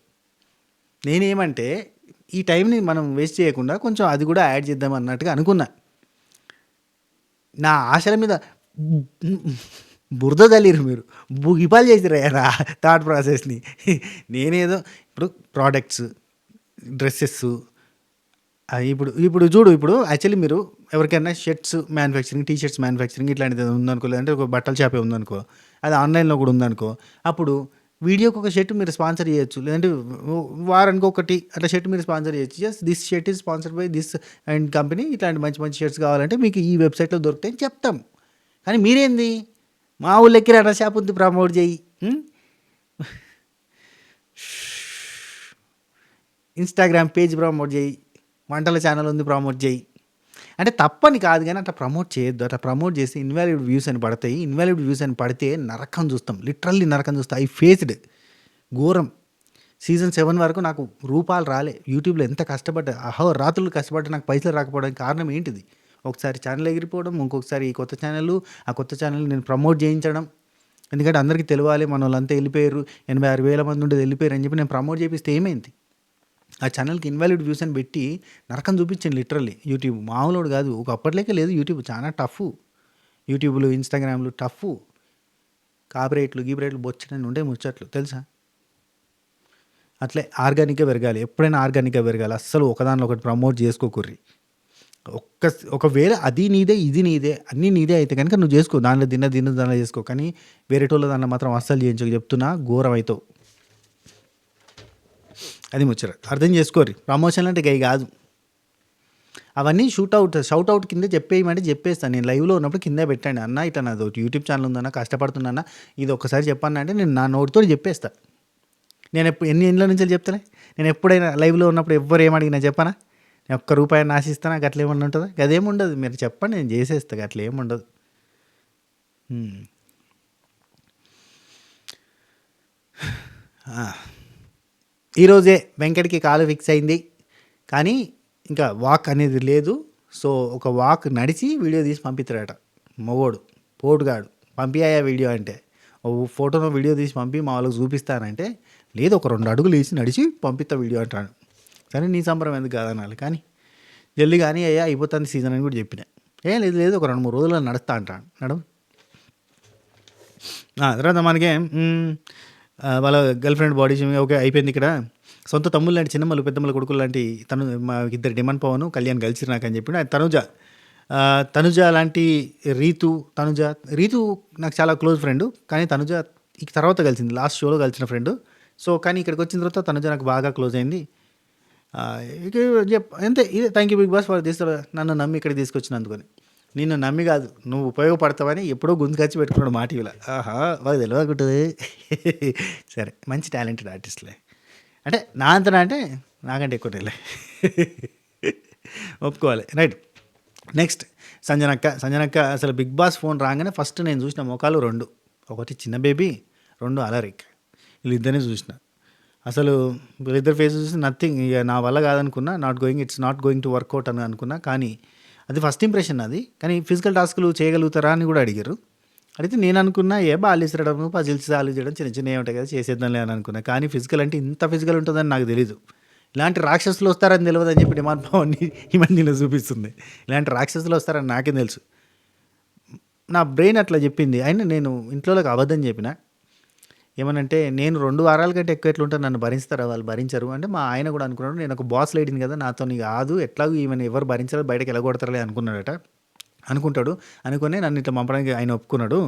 నేనేమంటే ఈ టైంని మనం వేస్ట్ చేయకుండా కొంచెం అది కూడా యాడ్ చేద్దాం అన్నట్టుగా అనుకున్నా. నా ఆశల మీద బురద తల్లిరు మీరు బుగిపాలు చేసిరా థాట్ ప్రాసెస్ని. నేనేదో ఇప్పుడు ప్రోడక్ట్స్ డ్రెస్సెస్ ఇప్పుడు ఇప్పుడు చూడు, ఇప్పుడు యాక్చువల్లీ మీరు ఎవరికైనా shirts manufacturing, T shirts manufacturing ఇట్లాంటిది ఉందనుకో, లేదంటే ఒక బట్టల షాపే ఉందనుకో, అది ఆన్‌లైన్‌లో కూడా ఉందనుకో, అప్పుడు వీడియోకి ఒక షర్ట్ మీరు స్పాన్సర్ చేయొచ్చు. లేదంటే వారానికి ఒకటి అట్లా షర్ట్ మీరు స్పాన్సర్ చేయొచ్చు. This shirt is sponsored by this and company. ఇట్లాంటి మంచి మంచి షర్ట్స్ కావాలంటే మీకు ఈ వెబ్‌సైట్‌లో దొరుకుతాయని చెప్తాం. కానీ మీరేంది మా ఊళ్ళో కిరాణా షాప్ ఉంది ప్రమోట్ చెయ్యి. ఇన్‌స్టాగ్రామ్ పేజ్ ప్రమోట్ చెయ్యి. వంటల ఛానల్ ఉంది ప్రమోట్ చెయ్యి. అంటే తప్పని కాదు గానీ అట్లా ప్రమోట్ చేయొద్దు. అట్లా ప్రమోట్ చేస్తే ఇన్‌వాలిడ్ వ్యూస్ అని పడతాయి. ఇన్‌వాలిడ్ వ్యూస్ అని పడితే నరకం చూస్తాం. లిటరల్లీ నరకం చూస్తా. I faced. ఘోరం. సీజన్ 7 వరకు నాకు రూపాయలు రాలే. యూట్యూబ్‌లో ఎంత కష్టపడ్డా, అహోరాత్రులు కష్టపడ్డా నాకు పైసలు రాకపోవడానికి కారణం ఏంటిది? ఒకసారి ఛానల్ ఎగిరిపోవడం, ఇంకొకసారి ఈ కొత్త ఛానల్, ఆ కొత్త ఛానల్ నేను ప్రమోట్ చేయించడం. ఎందుకంటే అందరికీ తెలవాలి మనోళ్ళంతా వెళ్ళిపోయారు. 86,000 మంది ఉండేది వెళ్ళిపోయారు అని చెప్పి నేను ప్రమోట్ చేపిస్తే ఏమైంది? ఆ ఛానల్‌కి ఇన్‌వాలిడ్ వ్యూస్ అని పెట్టి నరకం చూపించింది లిటరల్లీ యూట్యూబ్. మామూలోడు కాదు. ఒకప్పటిలెక్క లేదు యూట్యూబ్. చాలా టఫ్. యూట్యూబ్‌లు, ఇన్‌స్టాగ్రామ్‌లు టఫ్. కాపీరైట్లు, గీపీరైట్లు బొచ్చెడన్ని ఉంటాయి ముచ్చట్లు తెలుసా? అట్లే ఆర్గానిక్‌గా పెరగాలి. ఎప్పుడైనా ఆర్గానిక్‌గా పెరగాలి. అస్సలు ఒకదానిలో ఒకటి ప్రమోట్ చేసుకోకుర్రి. ఒకవేళ అది నీదే, ఇది నీదే, అన్నీ నీదే అయితే కనుక నువ్వు చేసుకో. దాంట్లో దాంట్లో చేసుకో. కానీ వేరేటోళ్ళ దాంట్లో మాత్రం అస్సలు చేయించకు చెప్తున్నా, ఘోరం అవుతావు. అది ముచ్చట. అర్థం చేసుకోర్రి. ప్రమోషన్లు అంటే గయి కాదు. అవన్నీ షౌట్ అవుట్ కింద చెప్పేయమంటే చెప్పేస్తాను. నేను లైవ్లో ఉన్నప్పుడు కిందే పెట్టండి. అన్న ఇట్లా నాది ఒకటి యూట్యూబ్ ఛానల్ ఉందన్న, కష్టపడుతున్నా, ఇది ఒక్కసారి చెప్పన్నా అంటే నేను నా నోటితో చెప్పేస్తా. నేను ఎన్ని ఏళ్ళ నుంచి చెప్తానే. నేను ఎప్పుడైనా లైవ్లో ఉన్నప్పుడు ఎవ్వరు ఏమడిగినా చెప్పనా? నేను ఒక్క రూపాయి ఆశిస్తానా? గట్ల ఏమన్నా ఉంటుందా? గదేముండదు. మీరు చెప్పండి, నేను చేసేస్తా. గట్ల ఏముండదు. ఈరోజే వెంకట్కి కాలు ఫిక్స్ అయింది. కానీ ఇంకా వాక్ అనేది లేదు. సో ఒక వాక్ నడిచి వీడియో తీసి పంపిస్తాడట మగోడు, పోటుగాడు. పంపియాయా వీడియో అంటే, ఓ ఫోటోనో వీడియో తీసి పంపి మా వాళ్ళకి చూపిస్తానంటే, లేదు ఒక 2 అడుగులు వేసి నడిచి పంపిస్తా వీడియో అంటాడు. సరే నీ సంబరం ఎందుకు కాదనాలి. కానీ జల్దీ కానీ అయ్యా అయిపోతుంది సీజన్ అని కూడా చెప్పిన. లేదు లేదు ఒక 2-3 రోజుల్లో నడుస్తా అంటాడు. తర్వాత మనకే వాళ్ళ గర్ల్ ఫ్రెండ్ బాడీ ఓకే అయిపోయింది. ఇక్కడ సొంత తమ్ముళ్ళు లాంటి చిన్నమ్మలు, పెద్దమ్మల కొడుకులు లాంటి మా ఇద్దరు డిమాండ్ పవన్, కళ్యాణ్ కలిసి నాకని చెప్పి తనుజ లాంటి రీతు నాకు చాలా క్లోజ్ ఫ్రెండ్. కానీ తనుజ ఇక తర్వాత కలిసింది, లాస్ట్ షోలో కలిసిన ఫ్రెండ్. సో కానీ ఇక్కడికి వచ్చిన తర్వాత తనుజ నాకు బాగా క్లోజ్ అయింది. ఇక అంతే. ఇదే thank you Bigg Boss for this, నన్ను నమ్మి ఇక్కడికి తీసుకొచ్చినందుకని. నిన్ను నమ్మి కాదు, నువ్వు ఉపయోగపడతావని ఎప్పుడో గొంతు ఖర్చు పెట్టుకున్నాడు మా టీవీలో. బాగా తెలియకుంటుంది. సరే మంచి టాలెంటెడ్ ఆర్టిస్ట్లే. అంటే నా అంతనా అంటే నాకంటే ఎక్కువలే. ఒప్పుకోవాలి. రైట్. నెక్స్ట్ సంజనక్క అసలు బిగ్ బాస్ ఫోన్ రాగానే ఫస్ట్ నేను చూసిన మొఖాలు 2. ఒకటి చిన్న బేబీ, 2 అలరిక్. వీళ్ళిద్దరిని చూసిన. అసలు వీళ్ళిద్దరు ఫేస్ చూసి నథింగ్, ఇక నా వల్ల కాదనుకున్నా. It's not going to work out అని అనుకున్నా. కానీ అది ఫస్ట్ ఇంప్రెషన్ అది. కానీ ఫిజికల్ టాస్క్లు చేయగలుగుతారా అని కూడా అడిగారు. అడిగితే నేను అనుకున్నా బాల్ ఇసరడం, పజిల్స్ సాల్వ్ చేయడం చిన్న చిన్నవి ఉంటాయి కదా, చేసేద్దాంలే అని అనుకున్నా. కానీ ఫిజికల్ అంటే ఇంత ఫిజికల్ ఉంటుందని నాకు తెలీదు. ఇలాంటి రాక్షసులు వస్తారని తెలియదు అని చెప్పి డిమాండ్ పవన్ ఈ మధ్యలో చూపిస్తుంది. ఇలాంటి రాక్షసులు వస్తారని నాకేం తెలుసు. నా బ్రెయిన్ అట్లా చెప్పింది. అయినా నేను ఇంట్లోకి అబద్ధం చెప్పిన. ఏమనంటే, నేను 2 వారాల కంటే ఎక్కువ ఎట్లుంటాను, నన్ను భరిస్తారా? వాళ్ళు భరించరు అంటే మా ఆయన కూడా అనుకున్నాడు. నేను ఒక బాస్ లేడీని కదా, నాతోని కాదు, ఎట్లాగూ ఈమెను ఎవరు భరించరు, బయటకు వెళ్ళగొడతారులే అనుకుంటాడు. అనుకునే నన్ను ఇట్లా పంపడానికి ఆయన ఒప్పుకున్నాడు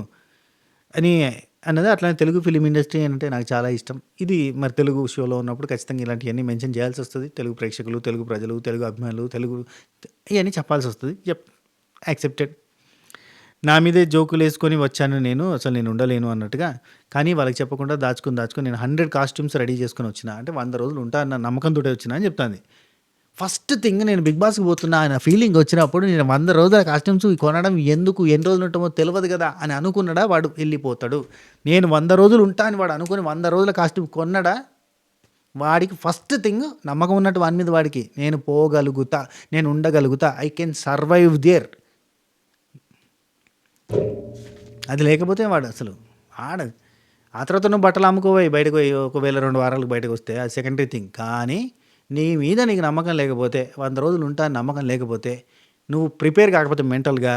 అని అన్నది. అట్లానే తెలుగు ఫిలిం ఇండస్ట్రీ అంటే నాకు చాలా ఇష్టం. ఇది మరి తెలుగు షోలో ఉన్నప్పుడు ఖచ్చితంగా ఇలాంటివన్నీ మెన్షన్ చేయాల్సి వస్తుంది. తెలుగు ప్రేక్షకులు, తెలుగు ప్రజలు, తెలుగు అభిమానులు, ఇవన్నీ చెప్పాల్సి వస్తుంది. యాక్సెప్టెడ్. నా మీదే జోకులు వేసుకొని వచ్చాను నేను, అసలు నేను ఉండలేను అన్నట్టుగా. కానీ వాళ్ళకి చెప్పకుండా దాచుకొని నేను 100 కాస్ట్యూమ్స్ రెడీ చేసుకొని వచ్చిన. అంటే 100 రోజులు ఉంటా అన్న నమ్మకంతో వచ్చిన అని చెప్తాను. ఫస్ట్ థింగ్ నేను బిగ్ బాస్కి పోతున్నా అన్న ఫీలింగ్ వచ్చినప్పుడు, నేను 100 రోజుల కాస్ట్యూమ్స్ కొనడం ఎందుకు, ఎన్ని రోజులు ఉంటామో తెలియదు కదా అని అనుకున్నాడా వాడు వెళ్ళిపోతాడు. నేను 100 రోజులు ఉంటా అని వాడు అనుకుని 100 రోజుల కాస్ట్యూమ్ కొన్నాడా, వాడికి ఫస్ట్ థింగ్ నమ్మకం ఉన్నట్టు వాని మీద వాడికి, నేను పోగలుగుతా, నేను ఉండగలుగుతా, ఐ కెన్ సర్వైవ్ దేర్. అది లేకపోతే వాడు అసలు ఆడదు. ఆ తర్వాత నువ్వు బట్టలు అమ్ముకోవాలి బయటకు పోయి, ఒకవేళ 2 వారాలకు బయటకు వస్తే అది సెకండరీ థింగ్. కానీ నీ మీద నీకు నమ్మకం లేకపోతే, 100 రోజులు ఉంటా అని నమ్మకం లేకపోతే, నువ్వు ప్రిపేర్ కాకపోతే మెంటల్గా,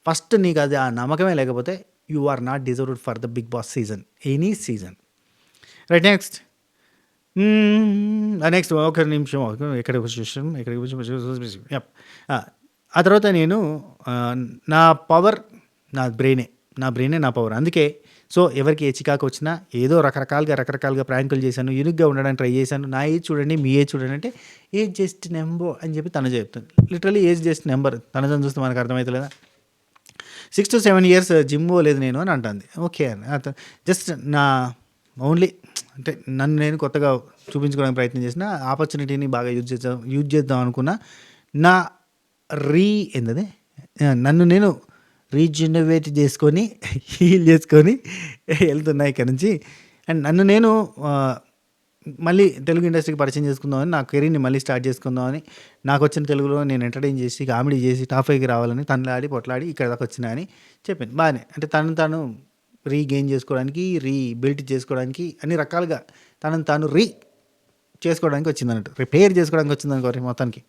ఫస్ట్ నీకు అది ఆ నమ్మకమే లేకపోతే, you are not deserved for the Bigg Boss season, any season. Right. Next next ఒక నిమిషం ఎక్కడికి వచ్చేసాం యప్. ఆ తర్వాత నేను నా పవర్ నా బ్రెయినే నా పవర్. అందుకే సో ఎవరికి ఏ చికాకు వచ్చినా ఏదో రకరకాలుగా ప్రాంకులు చేశాను, యూనిక్గా ఉండడానికి ట్రై చేశాను. నా ఏజ్ చూడండి, మీ ఏజ్ చూడండి అంటే ఏజ్ జస్ట్ నెంబర్ అని చెప్పి తను చెప్తుంది. Literally age just number. తనని చూస్తే మనకు అర్థమవుతలేదా? 6 to 7 years జిమ్ పోలేదు నేను అని అంటుంది. ఓకే అని జస్ట్ నా ఓన్లీ అంటే నన్ను నేను కొత్తగా చూపించుకోవడానికి ప్రయత్నం చేసిన ఆపర్చునిటీని బాగా యూజ్ చేద్దాం అనుకున్నా. నా ఏంటది నన్ను నేను రీజనరేట్ చేసుకొని హీల్ చేసుకొని వెళ్తున్నా ఇక్కడ నుంచి. అండ్ నన్ను నేను మళ్ళీ తెలుగు ఇండస్ట్రీకి పరిచయం చేసుకుందామని, నా కెరీర్ని మళ్ళీ స్టార్ట్ చేసుకుందామని, నాకు వచ్చిన తెలుగులో నేను ఎంటర్టైన్ చేసి కామెడీ చేసి టాప్ 5కి రావాలని తనలాడి పొట్లాడి ఇక్కడ దాకా వచ్చినా అని చెప్పింది. బాగానే అంటే తను రీగెయిన్ చేసుకోవడానికి, రీబిల్డ్ చేసుకోవడానికి అన్ని రకాలుగా తాను చేసుకోవడానికి వచ్చింది అన్నట్టు, రిపేర్ చేసుకోవడానికి వచ్చింది అనుకోరు మొత్తానికి.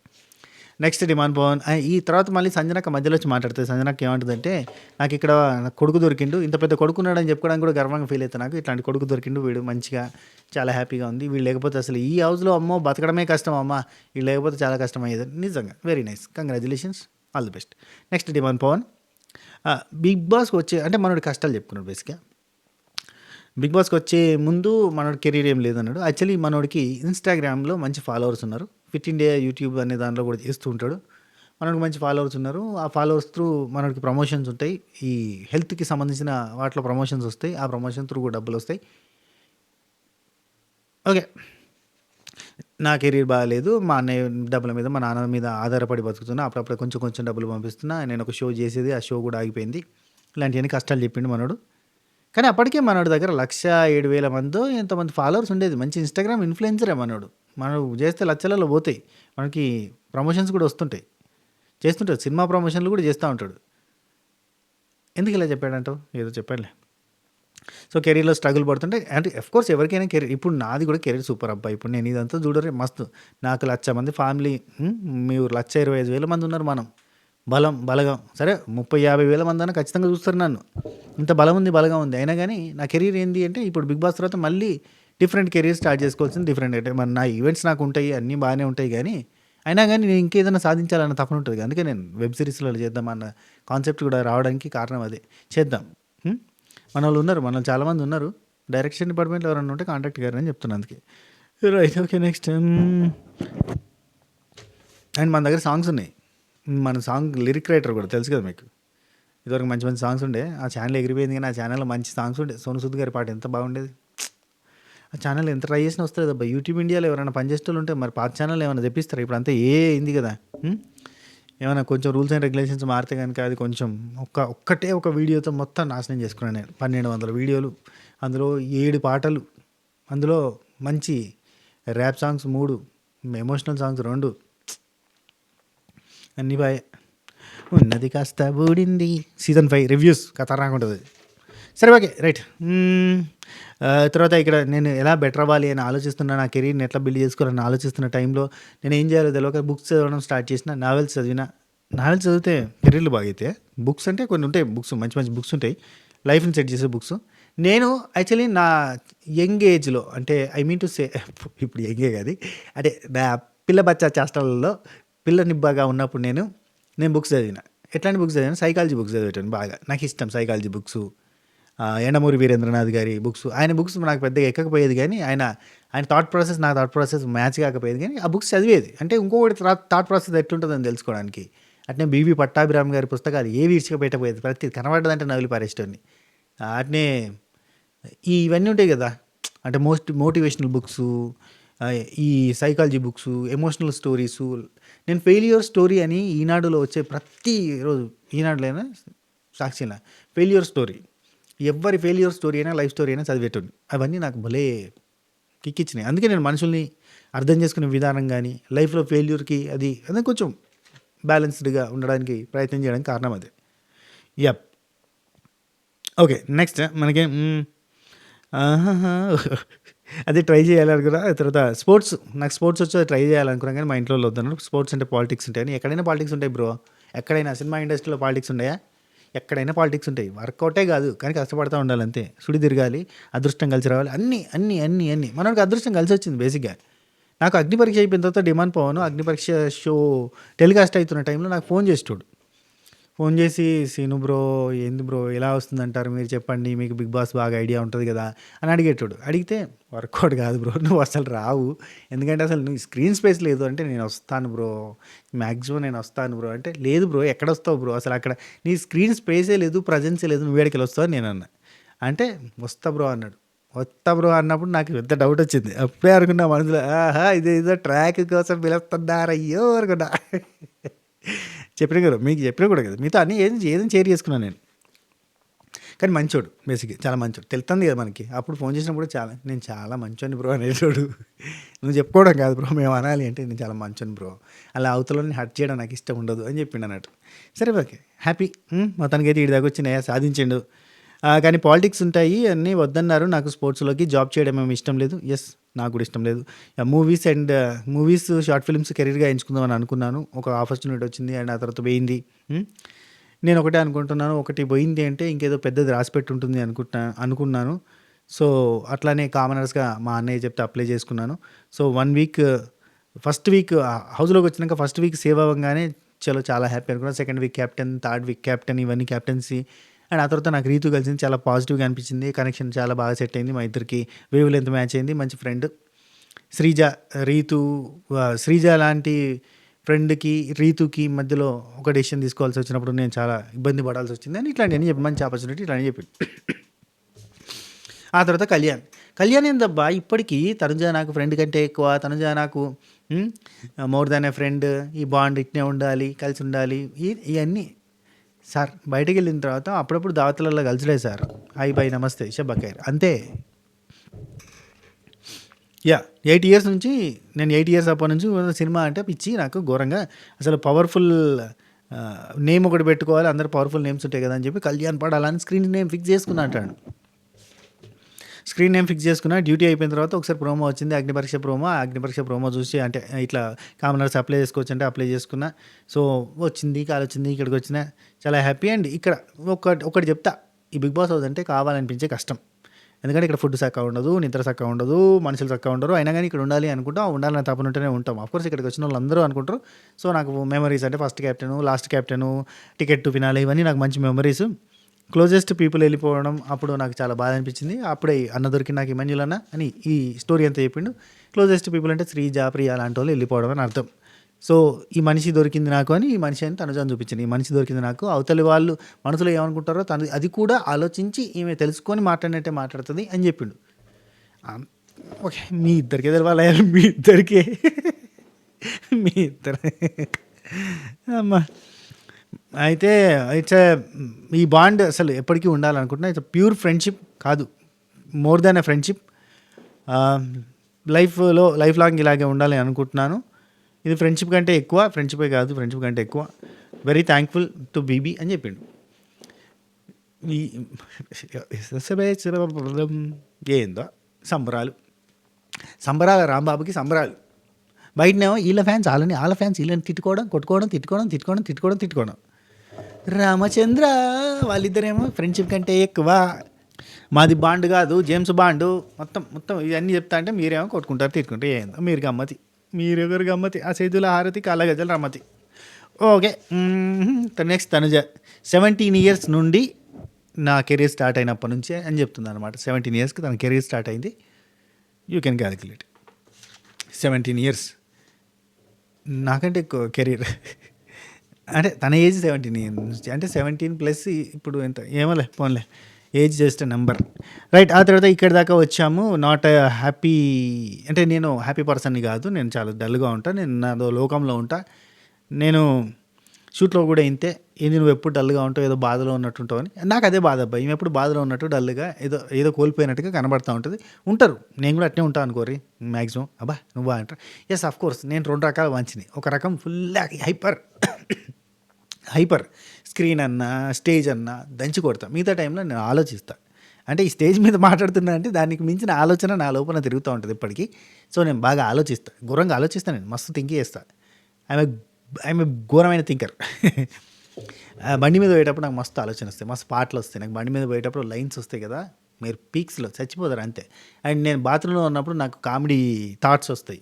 Next demand Pavan. ఈ తర్వాత మళ్ళీ సంజనక్క మధ్యలో వచ్చి మాట్లాడుతుంది. సంజనక్క ఏమంటుందంటే, నాకు ఇక్కడ నాకు కొడుకు దొరికిండు, ఇంత పెద్ద కొడుకున్నాడని చెప్పుకోవడానికి కూడా గర్వంగా ఫీల్ అవుతాను. నాకు ఇట్లాంటి కొడుకు దొరికిండు, వీడు మంచిగా చాలా హ్యాపీగా ఉంది. వీళ్ళు లేకపోతే అసలు ఈ హౌస్లో అమ్మో బతకడమే కష్టం అమ్మ, వీళ్ళు లేకపోతే చాలా కష్టం అయ్యేది. నిజంగా very nice, congratulations, all the best. Next demand Pavan. Bigg బాస్కి వచ్చే అంటే మనోడి కష్టాలు చెప్పుకున్నాడు బేసిక్గా. బిగ్ బాస్కి వచ్చే ముందు మనోడి కెరీర్ ఏం లేదన్నాడు. యాక్చువల్లీ మనోడికి ఇన్స్టాగ్రామ్లో మంచి ఫాలోవర్స్ ఉన్నారు. ఫిట్ ఇండియా యూట్యూబ్ అనే దాంట్లో కూడా చేస్తూ ఉంటాడు. మనోడికి మంచి ఫాలోవర్స్ ఉన్నారు. ఆ ఫాలోవర్స్ త్రూ మనోడికి ప్రమోషన్స్ ఉంటాయి. ఈ హెల్త్కి సంబంధించిన వాటిలో ప్రమోషన్స్ వస్తాయి. ఆ ప్రమోషన్ త్రూ కూడా డబ్బులు వస్తాయి. ఓకే, నా కెరీర్ బాగాలేదు, మా అన్నయ్య డబ్బుల మీద మా నాన్న మీద ఆధారపడి బతుకుతున్నా, అప్పుడప్పుడు కొంచెం డబ్బులు పంపిస్తున్నా, నేను ఒక షో చేసేది, ఆ షో కూడా ఆగిపోయింది, ఇలాంటివన్నీ కష్టాలు చెప్పిండు మనోడు. కానీ అప్పటికే మనోడి దగ్గర 1,07,000 మందో ఎంతమంది ఫాలోవర్స్ ఉండేది. మంచి ఇన్స్టాగ్రామ్ ఇన్ఫ్లుయెన్సరే మనోడు. మనం చేస్తే లక్షలలో పోతాయి, మనకి ప్రమోషన్స్ కూడా వస్తుంటాయి, చేస్తుంటాడు, సినిమా ప్రమోషన్లు కూడా చేస్తూ ఉంటాడు. ఎందుకు ఇలా చెప్పాడంటావు? ఏదో చెప్పాడులే. సో కెరీర్లో స్ట్రగుల్ పడుతుంటే అంటే అఫ్కోర్స్ ఎవరికైనా కెరీర్, ఇప్పుడు నాది కూడా కెరీర్ సూపర్ అబ్బా. ఇప్పుడు నేను ఇదంతా చూడరే మస్తు, నాకు 1,00,000 మంది ఫ్యామిలీ, మీరు 1,25,000 మంది ఉన్నారు. మనం బలగం సరే 30,000-50,000 మంది అన్న ఖచ్చితంగా చూస్తారు నన్ను. ఇంత బలగం ఉంది. అయినా కానీ నా కెరీర్ ఏంది అంటే ఇప్పుడు బిగ్ బాస్ తర్వాత మళ్ళీ డిఫరెంట్ కెరీర్ స్టార్ట్ చేసుకోవాల్సింది. డిఫరెంట్ అంటే మరి నా ఈవెంట్స్ నాకు ఉంటాయి, అన్నీ బాగానే ఉంటాయి, కానీ అయినా కానీ నేను ఇంకేదైనా సాధించాలన్న తపన ఉంటుంది. అందుకే నేను వెబ్ సిరీస్లో చేద్దామన్న కాన్సెప్ట్ కూడా రావడానికి కారణం అదే. చేద్దాం, మన వాళ్ళు ఉన్నారు, మన వాళ్ళు చాలామంది ఉన్నారు. డైరెక్షన్ డిపార్ట్మెంట్లో ఎవరైనా ఉంటే కాంటాక్ట్ గారు అని చెప్తున్నాను అందుకే. Right, okay. నెక్స్ట్ అండ్ మన దగ్గర సాంగ్స్ ఉన్నాయి. మన సాంగ్ లిరిక్ రైటర్ కూడా తెలుసు కదా మీకు. ఇదివరకు మంచి మంచి సాంగ్స్ ఉండే, ఆ ఛానల్ ఎగిరిపోయింది. కానీ ఆ ఛానల్లో మంచి సాంగ్స్ ఉండే. సోను సూద్ గారి పాట ఎంత బాగుండేది. ఆ ఛానల్ ఎంత ట్రై చేసినా వస్తుంది అబ్బా. యూట్యూబ్ ఇండియాలో ఎవరైనా పనిచేసేటోళ్ళు ఉంటే మరి పాత ఛానల్ ఏమైనా తెప్పిస్తారు. ఇప్పుడు అంతా అయింది కదా. ఏమైనా కొంచెం రూల్స్ అండ్ రెగ్యులేషన్స్ మారితే కనుక అది కొంచెం ఒక్కటే ఒక వీడియోతో మొత్తం నాశనం చేసుకున్నాను నేను. 1,200 వీడియోలు, అందులో 7 పాటలు, అందులో మంచి ర్యాప్ సాంగ్స్ 3, ఎమోషనల్ సాంగ్స్ 2, అన్నీ బాయే. ఉన్నది కాస్త ఊడింది. సీజన్ 5 రివ్యూస్ ఖతర్నాక్ ఉంటుంది. సరే, ఓకే, రైట్. తర్వాత ఇక్కడ నేను ఎలా బెటర్ అవ్వాలి అని ఆలోచిస్తున్నా, నా కెరీర్ని ఎట్లా బిల్డ్ చేసుకోవాలని ఆలోచిస్తున్న టైంలో నేను ఏం చేయాలో తెలియక బుక్స్ చదవడం స్టార్ట్ చేసిన. నావెల్స్ చదివితే కెరీర్లు బాగైతే. బుక్స్ అంటే కొన్ని ఉంటాయి, బుక్స్ మంచి మంచి బుక్స్ ఉంటాయి, లైఫ్ని సెట్ చేసే బుక్స్. నేను యాక్చువల్లీ నా యంగ్ ఏజ్లో, అంటే ఐ మీన్ టు సే ఇప్పుడు యంగే కాదు, అంటే నా పిల్ల బచ్చా చేష్టలలో పిల్ల నిబ్బాగా ఉన్నప్పుడు నేను బుక్స్ చదివిన. ఎట్లాంటి బుక్స్ చదివాను? సైకాలజీ బుక్స్ చదివాను బాగా. నాకు ఇష్టం సైకాలజీ బుక్స్. యండమూరి వీరేంద్రనాథ్ గారి బుక్స్. ఆయన బుక్స్ నాకు పెద్దగా ఎక్కకపోయేది, కానీ ఆయన థాట్ ప్రాసెస్ నా థాట్ ప్రాసెస్ మ్యాచ్ కాకపోయేది, కానీ ఆ బుక్స్ చదివేది. అంటే ఇంకొకటి థాట్ ప్రాసెస్ ఎట్లుంటుందని తెలుసుకోవడానికి. అట్నే బీవీ పట్టాభిరామ్ గారి పుస్తకాలు ఏవి ఇచ్చకపోయేటపోయేది, ప్రతి కనబడ్డదంటే నవిలి పారేస్టోని. అట్నే ఇవన్నీ ఉంటాయి కదా, అంటే మోటివేషనల్ బుక్స్, ఈ సైకాలజీ బుక్స్, ఎమోషనల్ స్టోరీసు. నేను ఫెయిల్యూర్ స్టోరీ అని ఈనాడులో వచ్చే ప్రతిరోజు, ఈనాడులోనే సాక్షిలా ఫెయిల్యూర్ స్టోరీ, ఎవరి ఫెయిల్యూర్ స్టోరీ అయినా లైఫ్ స్టోరీ అయినా చదివేటోని. అవన్నీ నాకు భలే కిక్కిచ్చినాయి. అందుకే నేను మనుషుల్ని అర్థం చేసుకునే విధానం కానీ, లైఫ్లో ఫెయిల్యూర్కి అది కొంచెం బ్యాలెన్స్డ్గా ఉండడానికి ప్రయత్నం చేయడానికి కారణం అదే. Yup, okay. నెక్స్ట్ మనకి అది ట్రై చేయాలనుకున్నా. తర్వాత నాకు స్పోర్ట్స్ వచ్చి అది ట్రై చేయాలనుకున్నా, కానీ మా ఇంట్లో వద్దన్నారు. స్పోర్ట్స్ అంటే పాలిటిక్స్ ఉంటాయని. ఎక్కడైనా పాలిటిక్స్ ఉంటాయి బ్రో, ఎక్కడైనా సినిమా ఇండస్ట్రీలో పాలిటిక్స్ ఉన్నాయా? ఎక్కడైనా పాలిటిక్స్ ఉంటాయి. వర్కౌటే కాదు కానీ కష్టపడతా ఉండాలి అంతే. సుడి తిరగాలి, అదృష్టం కలిసి రావాలి, అన్నీ అన్నీ అన్నీ అన్నీ మనకి అదృష్టం కలిసి వచ్చింది బేసిక్గా. నాకు అగ్ని పరీక్ష అయిపోయిన తర్వాత డిమాండ్ పవన్ అగ్ని పరీక్ష షో టెలికాస్ట్ అవుతున్న టైంలో నాకు ఫోన్ చేసేటోడు. ఫోన్ చేసి సీను బ్రో ఏంది బ్రో ఎలా వస్తుందంటారు మీరు చెప్పండి, మీకు బిగ్ బాస్ బాగా ఐడియా ఉంటుంది కదా అని అడిగేటోడు. అడిగితే వర్కౌట్ కాదు బ్రో, నువ్వు అసలు రావు, ఎందుకంటే అసలు నువ్వు స్క్రీన్ స్పేస్ లేదు అంటే నేను వస్తాను బ్రో, మ్యాక్సిమం నేను వస్తాను బ్రో అంటే లేదు బ్రో ఎక్కడ వస్తావు బ్రో, అసలు అక్కడ నీ స్క్రీన్ స్పేసే లేదు, ప్రజెన్సే లేదు, నువ్వు వేడికి వస్తావు నేను అన్నా. అంటే వస్తా బ్రో అన్నాడు. వస్తా బ్రో అన్నప్పుడు నాకు పెద్ద డౌట్ వచ్చింది. అప్పుడే అనుకున్నా మనసులో, ఆహా ఇదేదో ట్రాక్ కోసం పిలుస్తున్నారయ్యో అనుకున్నా. చెప్పిన కదా మీకు చెప్పినా కూడా కదా మీతో అన్నీ ఏదైనా షేర్ చేసుకున్నాను నేను. కానీ మంచోడు బేసిక్గా చాలా మంచోడు, తెలుస్తుంది కదా మనకి. అప్పుడు ఫోన్ చేసినప్పుడు నేను చాలా మంచోని బ్రో అనేటోడు. నువ్వు చెప్పుకోవడం కాదు బ్రో, మేము అనాలి అంటే నేను చాలా మంచోని బ్రో, అలా అవతలని హర్ట్ చేయడం నాకు ఇష్టం ఉండదు అని చెప్పిండు అన్నట్టు. సరే ఓకే హ్యాపీ. మొత్తానికైతే వీడి దాకా వచ్చి సాధించిండు. కానీ పాలిటిక్స్ ఉంటాయి అన్నీ వద్దన్నారు. నాకు స్పోర్ట్స్లోకి జాబ్ చేయడం ఏమి ఇష్టం లేదు. ఎస్ నాకు కూడా ఇష్టం లేదు. మూవీస్ షార్ట్ ఫిల్మ్స్ కెరీర్గా ఎంచుకుందామని అనుకున్నాను. ఒక ఆపర్చునిటీ వచ్చింది అండ్ ఆ తర్వాత పోయింది. నేను ఒకటే అనుకుంటున్నాను, ఒకటి పోయింది అంటే ఇంకేదో పెద్దది రాసిపెట్టి ఉంటుంది అనుకున్నాను. సో అట్లానే కామనర్స్గా మా అన్నయ్య చెప్తే అప్లై చేసుకున్నాను. సో 1 వీక్ ఫస్ట్ వీక్ హౌస్లోకి వచ్చినాక ఫస్ట్ వీక్ సేవ్ అవ్వగానే చాలా హ్యాపీ అనుకున్నాను. Second week captain, third week captain, ఇవన్నీ కెప్టెన్సీ. అండ్ ఆ తర్వాత నాకు రీతు కలిసింది, చాలా పాజిటివ్గా అనిపించింది. కనెక్షన్ చాలా బాగా సెట్ అయింది, మా ఇద్దరికి వేవ్ లెంత్ మ్యాచ్ అయింది. మంచి ఫ్రెండ్ శ్రీజ లాంటి ఫ్రెండ్కి రీతుకి మధ్యలో ఒక డెసిషన్ తీసుకోవాల్సి వచ్చినప్పుడు నేను చాలా ఇబ్బంది పడాల్సి వచ్చింది అని ఇట్లాంటి చెప్పి మంచి ఆపర్చునిటీ ఇట్లాంటి చెప్పి. ఆ తర్వాత కళ్యాణ్ ఏందబ్బా ఇప్పటికీ తనుజ నాకు ఫ్రెండ్ కంటే ఎక్కువ, తనుజ నాకు మోర్ దాన్ ఏ ఫ్రెండ్, ఈ బాండ్ ఇట్నే ఉండాలి, కలిసి ఉండాలి, ఇవన్నీ సార్. బయటకు వెళ్ళిన తర్వాత అప్పుడప్పుడు దావతులలో కలిసిలే సార్, హాయ్ బాయ్ నమస్తే షబ్బకైర్ అంతే. 8 ఇయర్స్ నుంచి నేను 8 ఇయర్స్ అప్పటి నుంచి సినిమా అంటే పిచ్చి నాకు ఘోరంగా. అసలు పవర్ఫుల్ నేమ్ ఒకటి పెట్టుకోవాలి, అందరు పవర్ఫుల్ నేమ్స్ ఉంటాయి కదా అని చెప్పి కళ్యాణ్ పడాలని స్క్రీన్ నేమ్ ఫిక్స్ చేసుకున్నా అంటాడు. స్క్రీన్ నేమ్ ఫిక్స్ చేసుకున్నా. డ్యూటీ అయిపోయిన తర్వాత ఒకసారి ప్రోమో వచ్చింది, అగ్ని పరీక్ష ప్రోమో చూసి అంటే ఇట్లా కామనర్స్ అప్లై చేసుకోవచ్చు అంటే అప్లై చేసుకున్నా. సో వచ్చింది, కాల్ వచ్చింది, ఇక్కడికి వచ్చిన చాలా హ్యాపీ. అండ్ ఇక్కడ ఒకటి చెప్తా, ఈ బిగ్ బాస్ హౌస్ అంటే కావాలనిపించే కష్టం. ఎందుకంటే ఇక్కడ ఫుడ్ చక్కగా ఉండదు, నిద్ర చక్కగా ఉండదు, మనుషులు చక్కగా ఉండరు. అయినా కానీ ఇక్కడ ఉండాలి అనుకుంటాం, ఉండాలని తప్పని ఉంటేనే ఉంటాం. అఫ్కోర్స్ ఇక్కడికి వచ్చిన వాళ్ళు అందరూ అనుకుంటారు. సో నాకు మెమరీస్ అంటే first captain, last captain, ticket to finale, ఇవన్నీ నాకు మంచి మెమరీస్. క్లోజెస్ట్ పీపుల్ వెళ్ళిపోవడం అప్పుడు నాకు చాలా బాధ అనిపించింది. అప్పుడే అన్న దొరికి నాకు ఇమాన్యుల్ అన్న అని ఈ స్టోరీ అంతా చెప్పిండు. క్లోజెస్ట్ పీపుల్ అంటే శ్రీజ, ప్రియ అలాంటి వాళ్ళు వెళ్ళిపోవడం అని అర్థం. సో ఈ మనిషి దొరికింది నాకు అని, ఈ మనిషి అని తనుజాని చూపించింది. ఈ మనిషి దొరికింది నాకు, అవతలి వాళ్ళు మనసులో ఏమనుకుంటారో తను అది కూడా ఆలోచించి ఈమె తెలుసుకొని మాట్లాడినట్టే మాట్లాడుతుంది అని చెప్పిండు. ఓకే మీ ఇద్దరికే తెలవాలి, మీ ఇద్దరు అమ్మా. అయితే ఈ బాండ్ అసలు ఎప్పటికీ ఉండాలనుకుంటున్నా. ఇట్స్ ప్యూర్ ఫ్రెండ్షిప్ కాదు, మోర్ దాన్ ఎ ఫ్రెండ్షిప్. లైఫ్ లాంగ్ ఇలాగే ఉండాలి అనుకుంటున్నాను. ఇది ఫ్రెండ్షిప్ కంటే ఎక్కువ, ఫ్రెండ్షిపే కాదు ఫ్రెండ్షిప్ కంటే ఎక్కువ. వెరీ థ్యాంక్ఫుల్ టు బీబీ అని చెప్పిండు. ఏందో సంబరాల రాంబాబుకి సంబరాలు. బయటనేమో వీళ్ళ ఫ్యాన్స్ వాళ్ళ ఫ్యాన్స్ వీళ్ళని తిట్టుకోవడం. రామచంద్ర వాళ్ళిద్దరేమో ఫ్రెండ్షిప్ కంటే ఎక్కువ, మాది బాండ్ కాదు జేమ్స్ బాండు, మొత్తం ఇవన్నీ చెప్తా అంటే మీరేమో తిట్టుకుంటారు. ఏందో మీరెవరు గమ్మతి, ఆ చేతుల హారతి కాళ్ళగజల రమ్మతి. ఓకే నెక్స్ట్ తనుజ 17 ఇయర్స్ నుండి నా కెరీర్ స్టార్ట్ అయినప్పటి నుంచే అని చెప్తుంది అనమాట. 17 ఇయర్స్కి తన కెరీర్ స్టార్ట్ అయింది. యూ కెన్ క్యాలిక్యులేట్ 17 ఇయర్స్ నాకంటే ఎక్కువ కెరీర్. అంటే తన ఏజ్ 17 అంటే 17 ప్లస్ ఇప్పుడు ఎంత ఏమోలే పోన్లే, ఏజ్ జస్ట్ నెంబర్ రైట్. ఆ తర్వాత ఇక్కడి దాకా వచ్చాము. నాట్ హ్యాపీ అంటే నేను హ్యాపీ పర్సన్ని కాదు, నేను చాలా డల్గా ఉంటాను, నేను నాదో లోకంలో ఉంటా. నేను షూట్లో కూడా ఇంతే, ఏంది నువ్వు ఎప్పుడు డల్గా ఉంటావు, ఏదో బాధలో ఉన్నట్టుంటావు అని. నాకు అదే బాధ అబ్బాయి, మేము ఎప్పుడు బాధలో ఉన్నట్టు డల్గా ఏదో కోల్పోయినట్టుగా కనబడుతూ ఉంటారు. నేను కూడా అట్నే ఉంటాను అనుకోరి మ్యాక్సిమం. అబ్బా నువ్వా అంటారు. ఎస్ ఆఫ్ కోర్స్ నేను 2 రకాల మంచిని. ఒక రకం ఫుల్ హైపర్ స్క్రీన్ అన్నా స్టేజ్ అన్నా దంచి కొడతా, మిగతా టైంలో నేను ఆలోచిస్తాను. అంటే ఈ స్టేజ్ మీద మాట్లాడుతున్నా అంటే దానికి మించిన ఆలోచన నా లోపల తిరుగుతూ ఉంటుంది ఇప్పటికీ. సో నేను బాగా ఆలోచిస్తాను, ఘోరంగా ఆలోచిస్తాను, నేను మస్తు థింక్ చేస్తాను. ఐఎమ్ ఏ ఘోరమైన థింకర్. బండి మీద పోయేటప్పుడు నాకు మస్తు ఆలోచన వస్తాయి, మస్తు పాటలు వస్తాయి. నాకు బండి మీద పోయేటప్పుడు లైన్స్ వస్తాయి కదా, మీరు పీక్స్లో చచ్చిపోతారు అంతే. అండ్ నేను బాత్రూంలో ఉన్నప్పుడు నాకు కామెడీ థాట్స్ వస్తాయి.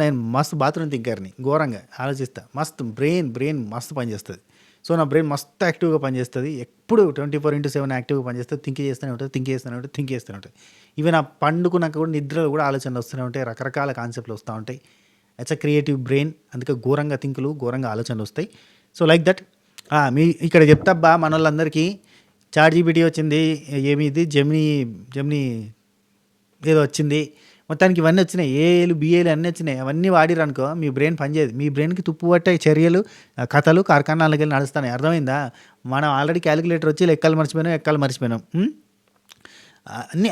నేను మస్తు బాత్రూమ్ థింకర్ని, ఘోరంగా ఆలోచిస్తా. మస్తు బ్రెయిన్ మస్తు పనిచేస్తుంది. సో నా బ్రెయిన్ మస్తు యాక్టివ్గా పనిచేస్తుంది, ఎప్పుడు 24/7 యాక్టివ్గా పనిచేస్తుంది. థింక్ చేస్తూనే ఉంటుంది. ఈవెన్ ఆ పండుకున్నాక కూడా నిద్రలో కూడా ఆలోచనలు వస్తూనే ఉంటాయి, రకరకాల కాన్సెప్ట్లు వస్తూ ఉంటాయి. ఇట్స్ అ క్రియేటివ్ బ్రెయిన్, అందుకే ఘోరంగా థింకులు, ఘోరంగా ఆలోచనలు వస్తాయి. So like that. మీ ఇక్కడ చెప్తాబ్బా మన వాళ్ళందరికీ ChatGPT వచ్చింది, ఏమి ఇది జెమినీ ఏదో వచ్చింది, మొత్తానికి ఇవన్నీ వచ్చినాయి, ఏఏలు బిఏలు అన్నీ వచ్చినాయి. అవన్నీ వాడిరు అనుకో మీ బ్రెయిన్ పనిచేయదు. మీ బ్రెయిన్కి తుప్పు పట్టే చర్యలు, కథలు కార్ఖానాలకు వెళ్ళి నడుస్తున్నాయి. అర్థమైందా? మనం ఆల్రెడీ క్యాలిక్యులేటర్ వచ్చి ఎక్కాలు మర్చిపోయినాం.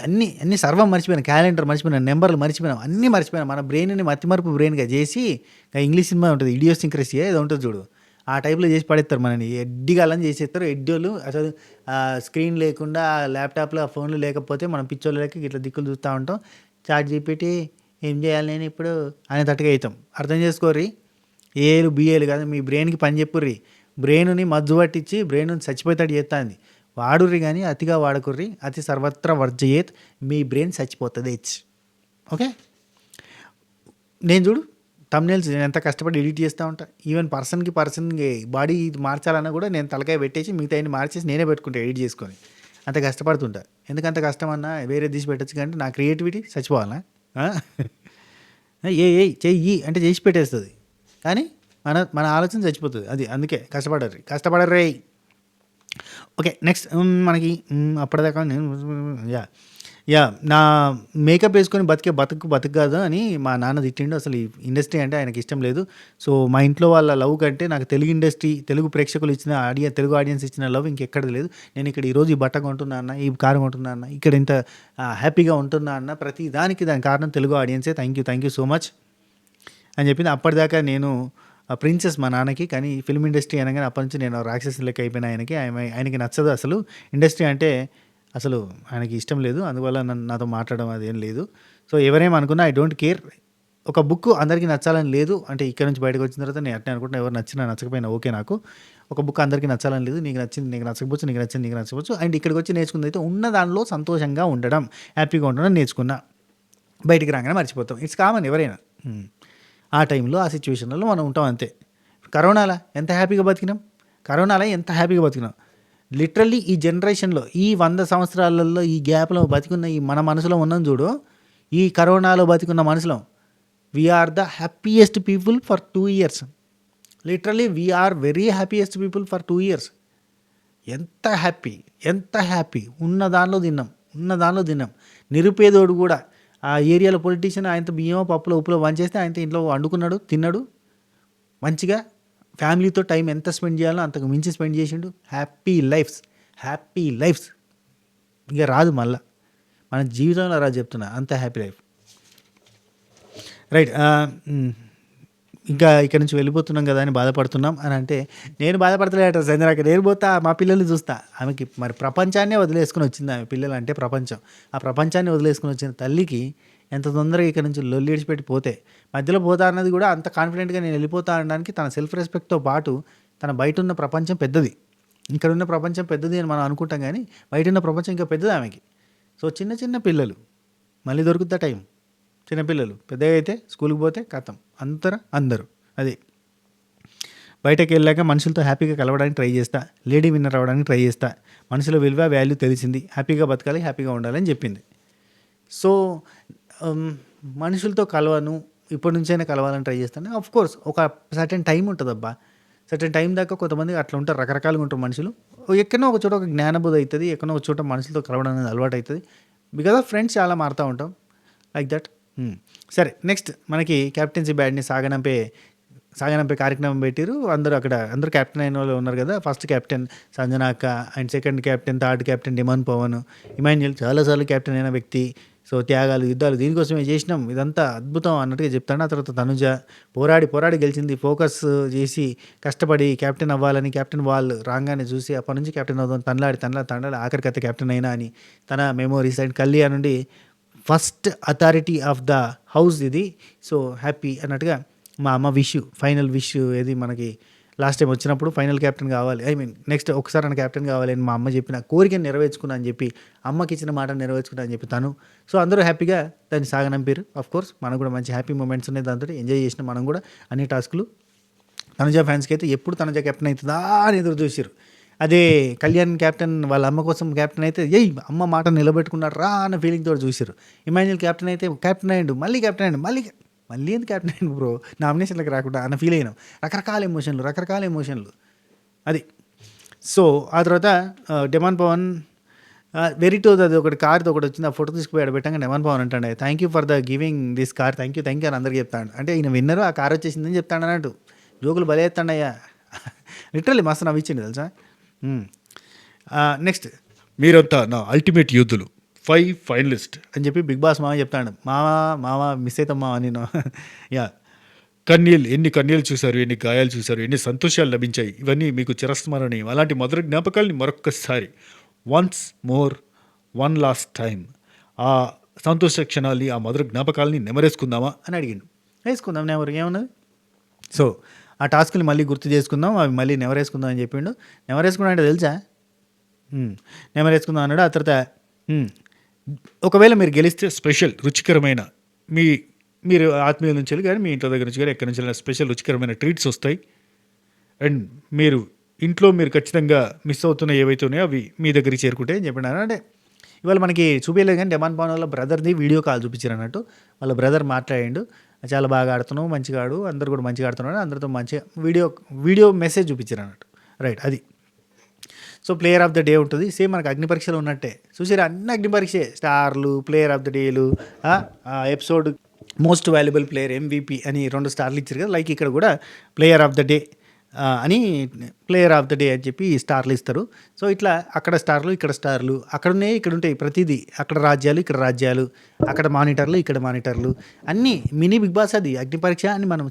అన్నీ సర్వం మర్చిపోయినాం, క్యాలెండర్ మర్చిపోయినాం, నెంబర్లు మర్చిపోయినాం, అన్నీ మర్చిపోయినాం. మన బ్రెయిన్ని మతిమరుపు బ్రెయిన్గా చేసి, ఇంగ్లీష్ సినిమా ఉంటుంది ఇడియోసింక్రసీ ఏదో ఉంటుంది చూడు, ఆ టైప్లో చేసి పడేస్తారు మనని. ఎడ్డిగాలని చేసేస్తారు. ఎడ్డోళ్ళు అసలు స్క్రీన్ లేకుండా ల్యాప్టాప్లో ఫోన్లు లేకపోతే మనం పిచ్చోళ్ళు లేక ఇట్లా దిక్కులు చూస్తూ ఉంటాం. ChatGPT ఏం చేయాలి నేను ఇప్పుడు అనేటట్టుగా అవుతాం. అర్థం చేసుకోర్రి, ఏలు బిఏలు కాదు, మీ బ్రెయిన్కి పని చెప్పుర్రి. బ్రెయిన్ని మజ్జు పట్టించి బ్రెయిన్ చచ్చిపోతాడు చేస్తుంది. వాడుర్రి కానీ అతిగా వాడకుర్రి. అతి సర్వత్ర వర్జయేత్, మీ బ్రెయిన్ చచ్చిపోతుంది. ఓకే, నేను చూడు thumbnails నేను ఎంత కష్టపడి ఎడిట్ చేస్తూ ఉంటా. ఈవెన్ పర్సన్కి బాడీ మార్చాలన్నా కూడా నేను తలకాయ పెట్టేసి మిగతా అన్ని మార్చేసి నేనే పెట్టుకుంటా ఎడిట్ చేసుకొని. అంత కష్టపడుతుంటా. ఎందుకంత కష్టం అన్నా వేరే తీసి పెట్టచ్చు, కానీ నా క్రియేటివిటీ చచ్చిపోవాలా? చెయ్యి అంటే చేసి పెట్టేస్తుంది, కానీ మన ఆలోచన చచ్చిపోతుంది. అది అందుకే కష్టపడర్రే. ఓకే, నెక్స్ట్ మనకి అప్పటిదాకా నేను నా మేకప్ వేసుకొని బతుకు కాదు అని మా నాన్న తిట్టిండు. అసలు ఈ ఇండస్ట్రీ అంటే ఆయనకి ఇష్టం లేదు. సో మా ఇంట్లో వాళ్ళ లవ్ కంటే నాకు తెలుగు ప్రేక్షకులు ఇచ్చిన తెలుగు ఆడియన్స్ ఇచ్చిన లవ్ ఇంకెక్కడది లేదు. నేను ఇక్కడ ఈరోజు ఈ బట్ట కొంటున్నా అన్న, ఈ కారు కొంటున్నా అన్న, ఇక్కడ ఇంత హ్యాపీగా ఉంటున్నా అన్న, ప్రతి దానికి దాని కారణం తెలుగు ఆడియన్సే. థ్యాంక్ యూ సో మచ్ అని చెప్పింది. అప్పటిదాకా నేను ప్రిన్సెస్ మా నాన్నకి, కానీ ఫిల్మ్ ఇండస్ట్రీ అనగానే అప్పటి నుంచి నేను రాక్షసు లెక్క అయిపోయినా. ఆయనకి నచ్చదు అసలు ఇండస్ట్రీ అంటే, అసలు ఆయనకి ఇష్టం లేదు. అందువల్ల నాతో మాట్లాడడం అదేం లేదు. సో ఎవరేమనుకున్నా ఐ డోంట్ కేర్. ఒక బుక్ అందరికీ నచ్చాలని లేదు అంటే, ఇక్కడ నుంచి బయటకు వచ్చిన తర్వాత నేను అట్నే అనుకుంటున్నా, ఎవరు నచ్చకపోయినా ఓకే. నాకు ఒక బుక్ అందరికీ నచ్చాలని లేదు. నీకు నచ్చింది నీకు నచ్చకపోవచ్చు, నీకు నచ్చింది నీకు నచ్చకపోవచ్చు. అండ్ ఇక్కడికి వచ్చి నేర్చుకుంది అయితే ఉన్న దానిలో సంతోషంగా ఉండడం, హ్యాపీగా ఉండడం నేర్చుకున్నా. బయటికి రాగానే మర్చిపోతాం, ఇట్స్ కామన్ ఎవరైనా. ఆ టైంలో ఆ సిచ్యువేషన్లలో మనం ఉంటాం అంతే. కరోనాలో ఎంత హ్యాపీగా బతికినాం. లిటరల్లీ ఈ జనరేషన్లో ఈ 100 సంవత్సరాలలో ఈ గ్యాప్లో బతికున్న ఈ మన మనసులో ఉన్నాం చూడు, ఈ కరోనాలో బతికున్న మనసులో we're the happiest people for 2 years. Literally we're very happiest people for 2 years. ఎంత హ్యాపీ ఉన్న దానిలో తిన్నాం. నిరుపేదోడు కూడా ఆ ఏరియాలో పొలిటీషియన్ ఆయనతో బియ్యం పప్పులో ఉప్పులో వంచేస్తే ఆయనతో ఇంట్లో వండుకున్నాడు, తిన్నాడు, మంచిగా ఫ్యామిలీతో టైం ఎంత స్పెండ్ చేయాలో అంతకు మించి స్పెండ్ చేసిండు. హ్యాపీ లైఫ్స్ ఇక రాదు మళ్ళా మన జీవితంలో రాదు, చెప్తున్నా. అంత హ్యాపీ లైఫ్. రైట్. ఇంకా ఇక్కడ నుంచి వెళ్ళిపోతున్నాం కదా అని బాధపడుతున్నాం అని అంటే, నేను బాధపడతలేట సంజనాకి, నేను పోతా మా పిల్లల్ని చూస్తా. ఆమెకి మరి ప్రపంచాన్నే వదిలేసుకుని వచ్చింది. ఆమె పిల్లలు అంటే ప్రపంచం. ఆ ప్రపంచాన్ని వదిలేసుకుని వచ్చిన తల్లికి ఎంత తొందరగా ఇక్కడ నుంచి లొల్లి విడిచిపెట్టి పోతే, మధ్యలో పోతా అన్నది కూడా అంత కాన్ఫిడెంట్గా నేను వెళ్ళిపోతా అనడానికి తన సెల్ఫ్ రెస్పెక్ట్తో పాటు తన బయట ఉన్న ప్రపంచం పెద్దది, ఇక్కడ ఉన్న ప్రపంచం పెద్దది అని మనం అనుకుంటాం, కానీ బయట ఉన్న ప్రపంచం ఇంకా పెద్దది ఆమెకి. సో చిన్న పిల్లలు మళ్ళీ దొరుకుతా టైం. చిన్నపిల్లలు పెద్దగా అయితే స్కూల్కి పోతే కథం అందరూ అది. బయటకు వెళ్ళాక మనుషులతో హ్యాపీగా కలవడానికి ట్రై చేస్తా, లేడీ విన్నర్ అవ్వడానికి ట్రై చేస్తా. మనుషుల విలువ వాల్యూ తెలిసింది, హ్యాపీగా బతకాలి, హ్యాపీగా ఉండాలని చెప్పింది. సో మనుషులతో కలవను, ఇప్పటి నుంచైనా కలవాలని ట్రై చేస్తాను. ఆఫ్ కోర్స్ ఒక సర్టెన్ టైం ఉంటుంది అబ్బా, సర్టెన్ టైం దాకా కొంతమంది అట్లా ఉంటారు, రకరకాలుగా ఉంటారు మనుషులు. ఎక్కడో ఒక చోట ఒక జ్ఞానబోధ అవుతుంది, ఎక్కడో ఒక చోట మనుషులతో కలవడం అనేది అలవాటు అవుతుంది. బికాజ్ ఆఫ్ ఫ్రెండ్స్ చాలా మారుతూ ఉంటాం, లైక్ దట్. సరే, నెక్స్ట్ మనకి క్యాప్టెన్సీ బ్యాడ్ని సాగనంపే కార్యక్రమం పెట్టారు. అందరూ క్యాప్టెన్ అయిన వాళ్ళు ఉన్నారు కదా. ఫస్ట్ క్యాప్టెన్ సంజన అక్క, and second captain, third captain demon Pavan, Emmanuel చాలాసార్లు క్యాప్టెన్ అయిన వ్యక్తి. సో త్యాగాలు, యుద్ధాలు దీనికోసమే చేసినాం, ఇదంతా అద్భుతం అన్నట్టుగా చెప్తాను. ఆ తర్వాత తనుజ పోరాడి గెలిచింది, ఫోకస్ చేసి కష్టపడి క్యాప్టెన్ అవ్వాలని, క్యాప్టెన్ వాళ్ళు రాగానే చూసి అప్పటి నుంచి క్యాప్టెన్ అవుతాం, తనలాడి ఆఖరికైతే క్యాప్టెన్ అయినా అని తన మెమోరీస్. అండ్ కళ్యాణ్ నుండి first authority of the house ఇది. సో హ్యాపీ అన్నట్టుగా మా అమ్మ ఫైనల్ విష్ ఏది మనకి లాస్ట్ టైం వచ్చినప్పుడు ఫైనల్ క్యాప్టెన్ కావాలి, ఐ మీన్ నెక్స్ట్ ఒకసారి నా క్యాప్టెన్ కావాలి అని మా అమ్మ చెప్పిన కోరికను నెరవేర్చుకున్నా అని చెప్పి, అమ్మకి ఇచ్చిన మాట నెరవేర్చుకున్నా అని చెప్పి తను. సో అందరూ హ్యాపీగా దాన్ని సాగనంపారు. ఆఫ్ కోర్స్ మనకు కూడా మంచి హ్యాపీ మూమెంట్స్ ఉన్నాయి, దాంతో ఎంజాయ్ చేసిన మనం కూడా అన్ని టాస్కులు. తనుజ ఫ్యాన్స్కి అయితే ఎప్పుడు తనుజ కెప్టెన్ అవుతుందా అని ఎదురు చూసారు. అదే కళ్యాణ్ క్యాప్టెన్ వాళ్ళ అమ్మ కోసం క్యాప్టెన్ అయితే అమ్మ మాట నిలబెట్టుకున్నాడు రా అన్న ఫీలింగ్ తోటి చూసారు. ఇమాన్యుల్ క్యాప్టెన్ అయితే క్యాప్టెన్ అయ్యిండు, మళ్ళీ క్యాప్టెన్ అయ్యిండు, మళ్ళీ ఎందుకు క్యాప్టెన్ అయ్యిండు బ్రో, నామినేషన్లకు రాకుండా అన్న ఫీల్ అయినాం. రకరకాల ఎమోషన్లు అది. సో ఆ తర్వాత డెమాన్ పవన్ వెరీటో అది ఒకటి కార్ది ఒకటి వచ్చింది, ఆ ఫోటో తీసుకుపోయాడు పెట్టంగా డెమాన్ పవన్ అంటాడు thank you for the giving this car, thank you అని అందరికీ చెప్తాడు. అంటే ఈయన విన్నరు, ఆ కార్ వచ్చేసిందని చెప్తాడు అన్నట్టు. జోకులు భలే ఎత్తాడయ్యా, లిటరల్లీ మస్తు నవ్విచ్చింది తెలుసా. నెక్స్ట్ మీరంతా నా అల్టిమేట్ యూతులు 5 ఫైనలిస్ట్ అని చెప్పి బిగ్ బాస్ మామ చెప్తాడు. మామ మిస్ అవుతాం మామ నేను. యా ఎన్ని కన్నీళ్ళు చూశారు, ఎన్ని గాయాలు చూశారు, ఎన్ని సంతోషాలు లభించాయి, ఇవన్నీ మీకు చిరస్మరణీయం. అలాంటి మధుర జ్ఞాపకాల్ని మరొక్కసారి once more one last time ఆ సంతోష క్షణాల్ని, ఆ మధుర జ్ఞాపకాల్ని నెమరేసుకుందామా అని అడిగిండు. వేసుకుందాం నెవరు ఏమన్నది. సో ఆ టాస్క్ని మళ్ళీ గుర్తు చేసుకుందాం, అవి మళ్ళీ నెవరేసుకుందాం అని చెప్పిండు. నెవరేసుకుందాం అంటే తెలుసా, నెవరేసుకుందాం అన్నాడు. ఆ తర్వాత ఒకవేళ మీరు గెలిస్తే స్పెషల్ రుచికరమైన మీరు ఆత్మీయుల నుంచి కానీ మీ ఇంట్లో దగ్గర నుంచి కానీ ఎక్కడి నుంచి స్పెషల్ రుచికరమైన ట్రీట్స్ వస్తాయి. అండ్ ఇంట్లో మీరు ఖచ్చితంగా మిస్ అవుతున్న ఏవైతే ఉన్నాయో అవి మీ దగ్గరికి చేరుకుంటే అని చెప్పినారు. అంటే ఇవాళ మనకి చూపించలేదు కానీ డెమాన్ పవన్ వాళ్ళ బ్రదర్ది వీడియో కాల్ చూపించారు అన్నట్టు. వాళ్ళ బ్రదర్ మాట్లాడిండు, చాలా బాగా ఆడుతున్నావు, మంచిగా ఆడు, అందరు కూడా మంచిగా ఆడుతున్నాడు, అందరితో మంచిగా వీడియో మెసేజ్ చూపించారు అన్నట్టు. రైట్ అది. So player of the day ఉంటుంది, సేమ్ మనకు అగ్ని పరీక్షలు ఉన్నట్టే. చూసారు అన్ని అగ్ని పరీక్షే, స్టార్లు, ప్లేయర్ ఆఫ్ ద డేలు, episode most valuable player MVP అని 2 స్టార్లు ఇచ్చారు కదా. లైక్ ఇక్కడ కూడా ప్లేయర్ ఆఫ్ ద డే అని చెప్పి స్టార్లు ఇస్తారు. సో ఇట్లా అక్కడ స్టార్లు, ఇక్కడ స్టార్లు, అక్కడున్నాయి ఇక్కడ ఉంటాయి, ప్రతిదీ అక్కడ రాజ్యాలు, ఇక్కడ రాజ్యాలు, అక్కడ మానిటర్లు, ఇక్కడ మానిటర్లు, అన్నీ మినీ బిగ్ బాస్. అది అగ్ని పరీక్ష అని మనం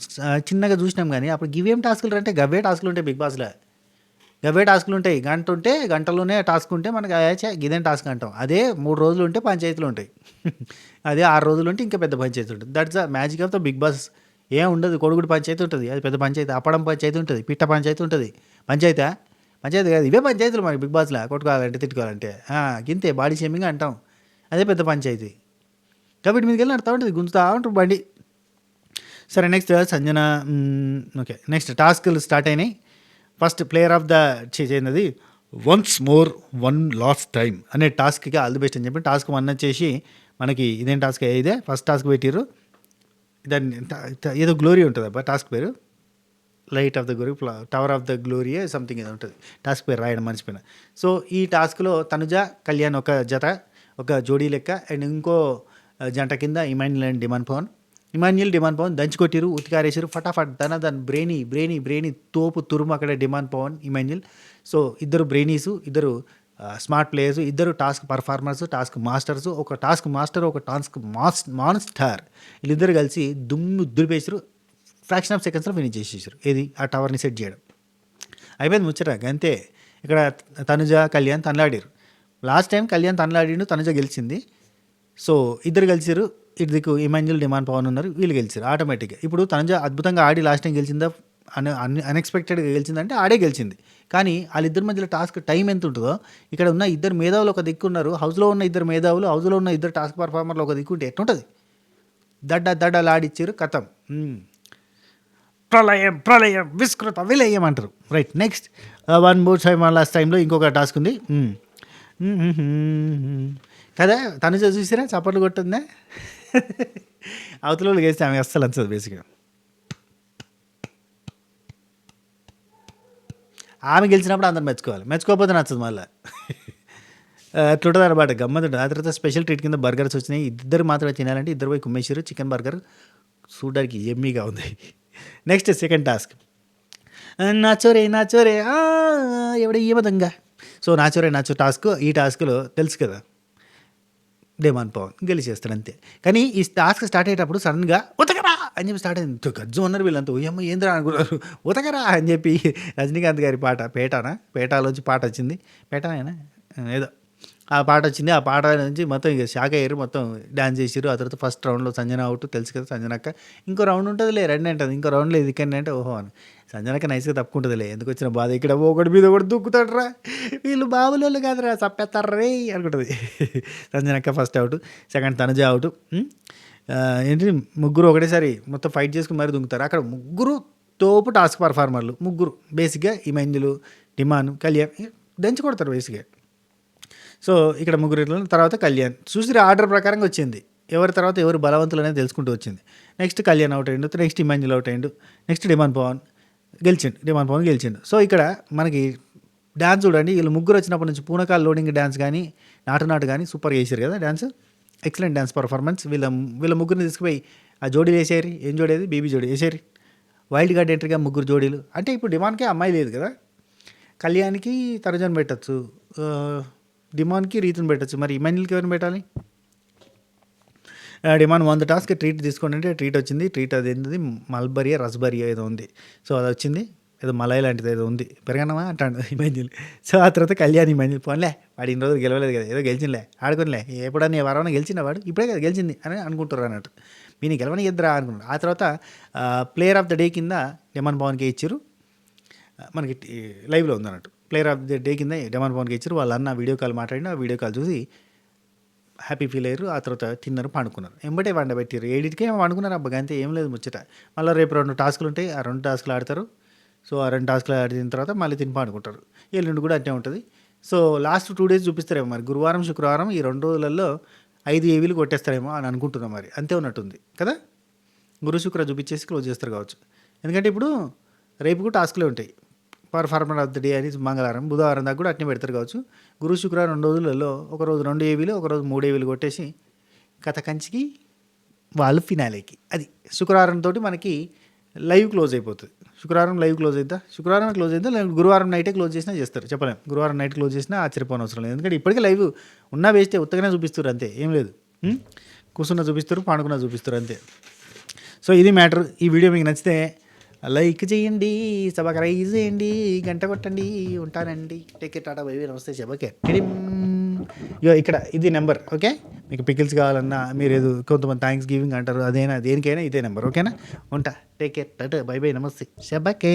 చిన్నగా చూసినాం కానీ అప్పుడు గివేం టాస్కులు అంటే గవ్వే టాస్కులు ఉంటాయి బిగ్ బాస్లో. గవ్వే టాస్కులు ఉంటాయి, గంట ఉంటే గంటలోనే టాస్క్ ఉంటే మనకి ఇదేం టాస్క్ అంటాం. అదే 3 రోజులు ఉంటే పంచాయతీలు ఉంటాయి, అదే 6 రోజులు ఉంటే ఇంకా పెద్ద పంచాయతీ ఉంటుంది. That's the magic of the Bigg Boss. ఏం ఉండదు, కొడుగుడు పంచాయతీ ఉంటుంది, అది పెద్ద పంచాయతీ. అప్పడం పంచాయతీ ఉంటుంది, పిట్ట పంచాయతీ ఉంటుంది. పంచాయతీ కాదు, ఇవే పంచాయతీలు మనకి బిగ్ బాస్లో. కొట్టుకోవాలంటే తిట్టుకోవాలంటే గింతే, బాడీ షేమింగ్ అంటాం, అదే పెద్ద పంచాయతీ. కాబట్టి మీదకి వెళ్ళి నడుతూ ఉంటుంది, గుంజుతూ ఉంటుంది బండి. సరే నెక్స్ట్ సంజన. ఓకే నెక్స్ట్ టాస్క్లు స్టార్ట్ అయినాయి. ఫస్ట్ ప్లేయర్ ఆఫ్ ద చేసినది once more one last time అనే టాస్క్కి ఆల్ ది బెస్ట్ అని చెప్పి టాస్క్ 1 వచ్చేసి మనకి ఇదేం టాస్క్, ఇదే ఫస్ట్ టాస్క్ పెట్టిర్రు. దాన్ని ఏదో గ్లోరీ ఉంటుంది అబ్బా టాస్క్ పేరు, light of the glory, tower of the glory something ఏదో ఉంటుంది టాస్క్ పేరు, రాయడం మర్చిపోయిన. సో ఈ టాస్క్లో తనుజ కళ్యాణ్ ఒక జత, ఒక జోడీ లెక్క, అండ్ ఇంకో జంట కింద ఇమాన్యుల్ అండ్ డిమాన్ పవన్ దంచుకొట్టిరు, ఉతికారేసారు ఫటాఫట్. దాని బ్రెయినీ తోపు తురుము అక్కడ డిమాన్ పవన్, ఇమాన్యుల్. సో ఇద్దరు బ్రెయినీసు, ఇద్దరు స్మార్ట్ ప్లేయర్స్, ఇద్దరు టాస్క్ పర్ఫార్మర్స్, టాస్క్ మాస్టర్స్. ఒక టాస్క్ మాస్టర్, ఒక టాస్క్ మాన్స్టర్, వీళ్ళిద్దరు కలిసి దులిపేసారు. ఫ్రాక్షన్ ఆఫ్ సెకండ్స్లో ఫినిష్ చేసేసారు. ఏది ఆ టవర్ని సెట్ చేయడం. అయిపోయింది ముచ్చట అంతే. ఇక్కడ తనుజ కళ్యాణ్ తనలాడారు. లాస్ట్ టైం కళ్యాణ్ తనలాడిండు, తనుజ గెలిచింది. సో ఇద్దరు కలిసారు, ఇదికు ఇమాన్యుల్ డిమాన్ పవన్ ఉన్నారు, వీళ్ళు గెలిచారు ఆటోమేటిక్గా. ఇప్పుడు తనుజ అద్భుతంగా ఆడి లాస్ట్ టైం గెలిచిందా, అన్ఎక్స్పెక్టెడ్గా గెలిచిందంటే ఆడే గెలిచింది. కానీ వాళ్ళిద్దరి మధ్యలో టాస్క్ టైం ఎంత ఉంటుందో, ఇక్కడ ఉన్న ఇద్దరు మేధావులు ఒక దిక్కు ఉన్నారు, హౌస్లో ఉన్న ఇద్దరు మేధావులు, హౌస్లో ఉన్న ఇద్దరు టాస్క్ పర్ఫార్మర్లు ఒక దిక్కు ఉంటే ఎట్లుంటుంది. దడ్డలాడిచ్చారు కథం. ప్రళయం విస్కృత విలయం అంటారు. Right next one more time last టైంలో ఇంకొక టాస్క్ ఉంది కదా. తనుజ చూసిరా చప్పట్లు కొట్టుందా, అవతల వాళ్ళు వేస్తే ఆమె అస్సలు నచ్చదు బేసిక్గా. ఆమె గెలిచినప్పుడు అందరు మెచ్చుకోకపోతే నచ్చదు మళ్ళీ. అట్లుంటుంది అనమాట, గమ్మతుంటుంది. ఆ తర్వాత స్పెషల్ ట్రీట్ కింద బర్గర్స్ వచ్చినాయి. ఇద్దరు మాత్రమే తినాలంటే ఇద్దరు పోయి కుమ్మేసారు. చికెన్ బర్గర్ చూడడానికి ఎమ్మీగా ఉంది. నెక్స్ట్ సెకండ్ టాస్క్ నాచోరే ఎవడ ఈ విధంగా. So nacho task. ఈ టాస్క్లో తెలుసు కదా డిమాన్ పవన్ గెలిచేస్తాడు అంతే. కానీ ఈ టాస్క్ స్టార్ట్ అయ్యేటప్పుడు సడన్గా ఉతకరా అని చెప్పి స్టార్ట్ అయింది. గజ్జు అన్నారు వీళ్ళంతా, ఏమో ఏంద్రా అనుకున్నారు. ఉతకరా అని చెప్పి రజనీకాంత్ గారి పాట పేటాలోంచి పాట వచ్చింది. పేటానేనా ఏదో ఆ పాట వచ్చింది. ఆ పాట నుంచి మొత్తం ఇక షాక్ అయ్యారు. మొత్తం డాన్స్ చేసిర్రు. ఆ తర్వాత ఫస్ట్ రౌండ్‌లో సంజన ఔట్. తెలుసు కదా సంజనక్క. ఇంకో రౌండ్ ఉంటదిలే రండి అంటది. ఇంకో రౌండ్‌లో ఇది ఇక్కడనే అంటే ఓహో అని. సంజనక్క నైస్‌గా తప్పుకుంటదిలే. ఎందుకొచ్చిన బాధ ఇక్కడ ఒకడి మీద ఒకడు దూకుతాడురా. వీళ్ళు మామూలోళ్ళు కాదురా చంపేత్తార్రా రేయ్ అనుకుంటది. సంజనక్క first out. Second Tanuja out. ఏంటి ముగ్గురు ఒకటేసారి మొత్తం ఫైట్ చేసుకొని మరీ దుంకుతారు. అక్కడ ముగ్గురు తోపు టాస్క్ పర్ఫార్మర్లు. ముగ్గురు బేసిక్‌గా ఈ మైందులు, డిమాన్, కళ్యాణ్ దంచి కొడతారు బేసిక్‌గా. సో ఇక్కడ ముగ్గురిలో తర్వాత కళ్యాణ్ చూసి ఆర్డర్ ప్రకారంగా వచ్చింది. ఎవరి తర్వాత ఎవరు బలవంతులు అనేది తెలుసుకుంటూ వచ్చింది. నెక్స్ట్ కళ్యాణ్ అవుట్ అయ్యిండు. నెక్స్ట్ ఇమాన్యుల్ అవుట్ అయ్యిండు. నెక్స్ట్ డిమాన్ పవన్ గెలిచిండు. సో ఇక్కడ మనకి డ్యాన్స్ చూడండి. వీళ్ళు ముగ్గురు వచ్చినప్పటి నుంచి పూనకాల్ లోడింగ్ డ్యాన్స్ కానీ నాటు కానీ సూపర్ చేశారు కదా డ్యాన్స్. Excellent dance performance. వీళ్ళ ముగ్గురిని తీసుకుపోయి ఆ జోడీలు వేసేయారు. ఏం జోడేది బీబీ జోడీ వేసేయారు. వైల్డ్ కార్డ్ ఎంట్రీగా ముగ్గురు జోడీలు. అంటే ఇప్పుడు డిమాన్కి అమ్మాయి లేదు కదా. కళ్యాణ్కి తనుజని పెట్టచ్చు, డిమాన్కి రీతుని పెట్టచ్చు. మరి ఇమాన్యుల్కి ఎవరిని పెట్టాలి? డిమాండ్ 100 టాస్క్ ట్రీట్ తీసుకోండి అంటే ట్రీట్ వచ్చింది. ట్రీట్ అది ఏంటిది మల్బరియా రస్బరియా ఏదో ఉంది. సో అది వచ్చింది. ఏదో మలై లాంటిది ఏదో ఉంది. పెరగనమా అంటాడు ఇమాన్యుల్. సో ఆ తర్వాత కళ్యాణ్ ఇమాన్యుల్ పోన్లే వాడు ఇన్ని రోజులు గెలవలేదు కదా, ఏదో గెలిచిందిలే ఆడుకోనిలే, ఎప్పుడన్నా వరవన గెలిచిన వాడు ఇప్పుడే కదా గెలిచింది అని అనుకుంటారు అన్నట్టు. వీని గెలవని ఇద్దరా అనుకున్నాడు. ఆ తర్వాత ప్లేయర్ ఆఫ్ ద డే కింద డిమాండ్ పవన్కి ఇచ్చారు. మనకి లైవ్లో ఉంది అన్నట్టు. ప్లేయర్ ఆఫ్ ద డే కింద డిమాండ్ పవన్కి ఇచ్చారు. వాళ్ళ అన్న వీడియో కాల్ మాట్లాడిన ఆ వీడియో కాల్ చూసి హ్యాపీ ఫీల్ అయ్యారు. ఆ తర్వాత తిన్నారు, పండుకున్నారు. ఎంబటే వండబెట్టారు. 7కే వండుకున్నారు. అబ్బా అంతే, ఏం లేదు ముచ్చట. మళ్ళీ రేపు 2 టాస్కులు ఉంటాయి. ఆ 2 టాస్కులు ఆడతారు. సో ఆ 2 టాస్కులు ఆడిన తర్వాత మళ్ళీ తిని పండుకుంటారు. ఎల్లుండి కూడా అట్టే ఉంటుంది. సో లాస్ట్ 2 డేస్ చూపిస్తారేమో మరి. గురువారం శుక్రవారం ఈ 2 రోజులలో 5 ఏవీలు కొట్టేస్తారేమో అని అనుకుంటున్నాం. మరి అంతే ఉన్నట్టుంది కదా. గురు శుక్ర చూపించేసి క్లోజ్ చేస్తారు కావచ్చు. ఎందుకంటే ఇప్పుడు రేపు కూడా టాస్కులే ఉంటాయి. పర్ఫార్మర్ ఆఫ్ ద డే అని మంగళవారం బుధవారం దాకా కూడా అట్నే పెడతారు కావచ్చు. గురు శుక్రవారం 2 రోజులలో ఒకరోజు 2 ఏవీలు, ఒకరోజు 3 ఏవీలు కొట్టేసి కథ కంచికి వాళ్ళు ఫినాలేకి. అది శుక్రవారం తోటి మనకి లైవ్ క్లోజ్ అయిపోతుంది. శుక్రవారం లైవ్ క్లోజ్ అవుతా, శుక్రవారం క్లోజ్ అవుతా, లేదా గురువారం నైటే క్లోజ్ చేసినా చేస్తారు, చెప్పలేం. గురువారం నైట్ క్లోజ్ చేసినా ఆశ్చర్యపోని అవసరం లేదు. ఎందుకంటే ఇప్పటికే లైవ్ ఉన్నా వేస్తే ఉత్తగానే చూపిస్తారు అంతే, ఏం లేదు. కూర్చున్న చూపిస్తారు, పండుకున్న చూపిస్తారు అంతే. సో ఇది మ్యాటర్. ఈ వీడియో మీకు నచ్చితే లైక్ చేయండి, సబ్స్క్రైబ్ చేయండి, గంట కొట్టండి. ఉంటానండి. Take care, Tata, by by, నమస్తే, శబకే. ఇగో ఇక్కడ ఇది నెంబర్. ఓకే, మీకు పికిల్స్ కావాలన్నా మీరు ఏదో కొంతమంది థ్యాంక్స్ గివింగ్ అంటారు, అదేనా దేనికైనా ఇదే నెంబర్. ఓకేనా, ఉంటా. Take care, Tata, by by, నమస్తే, శబకే.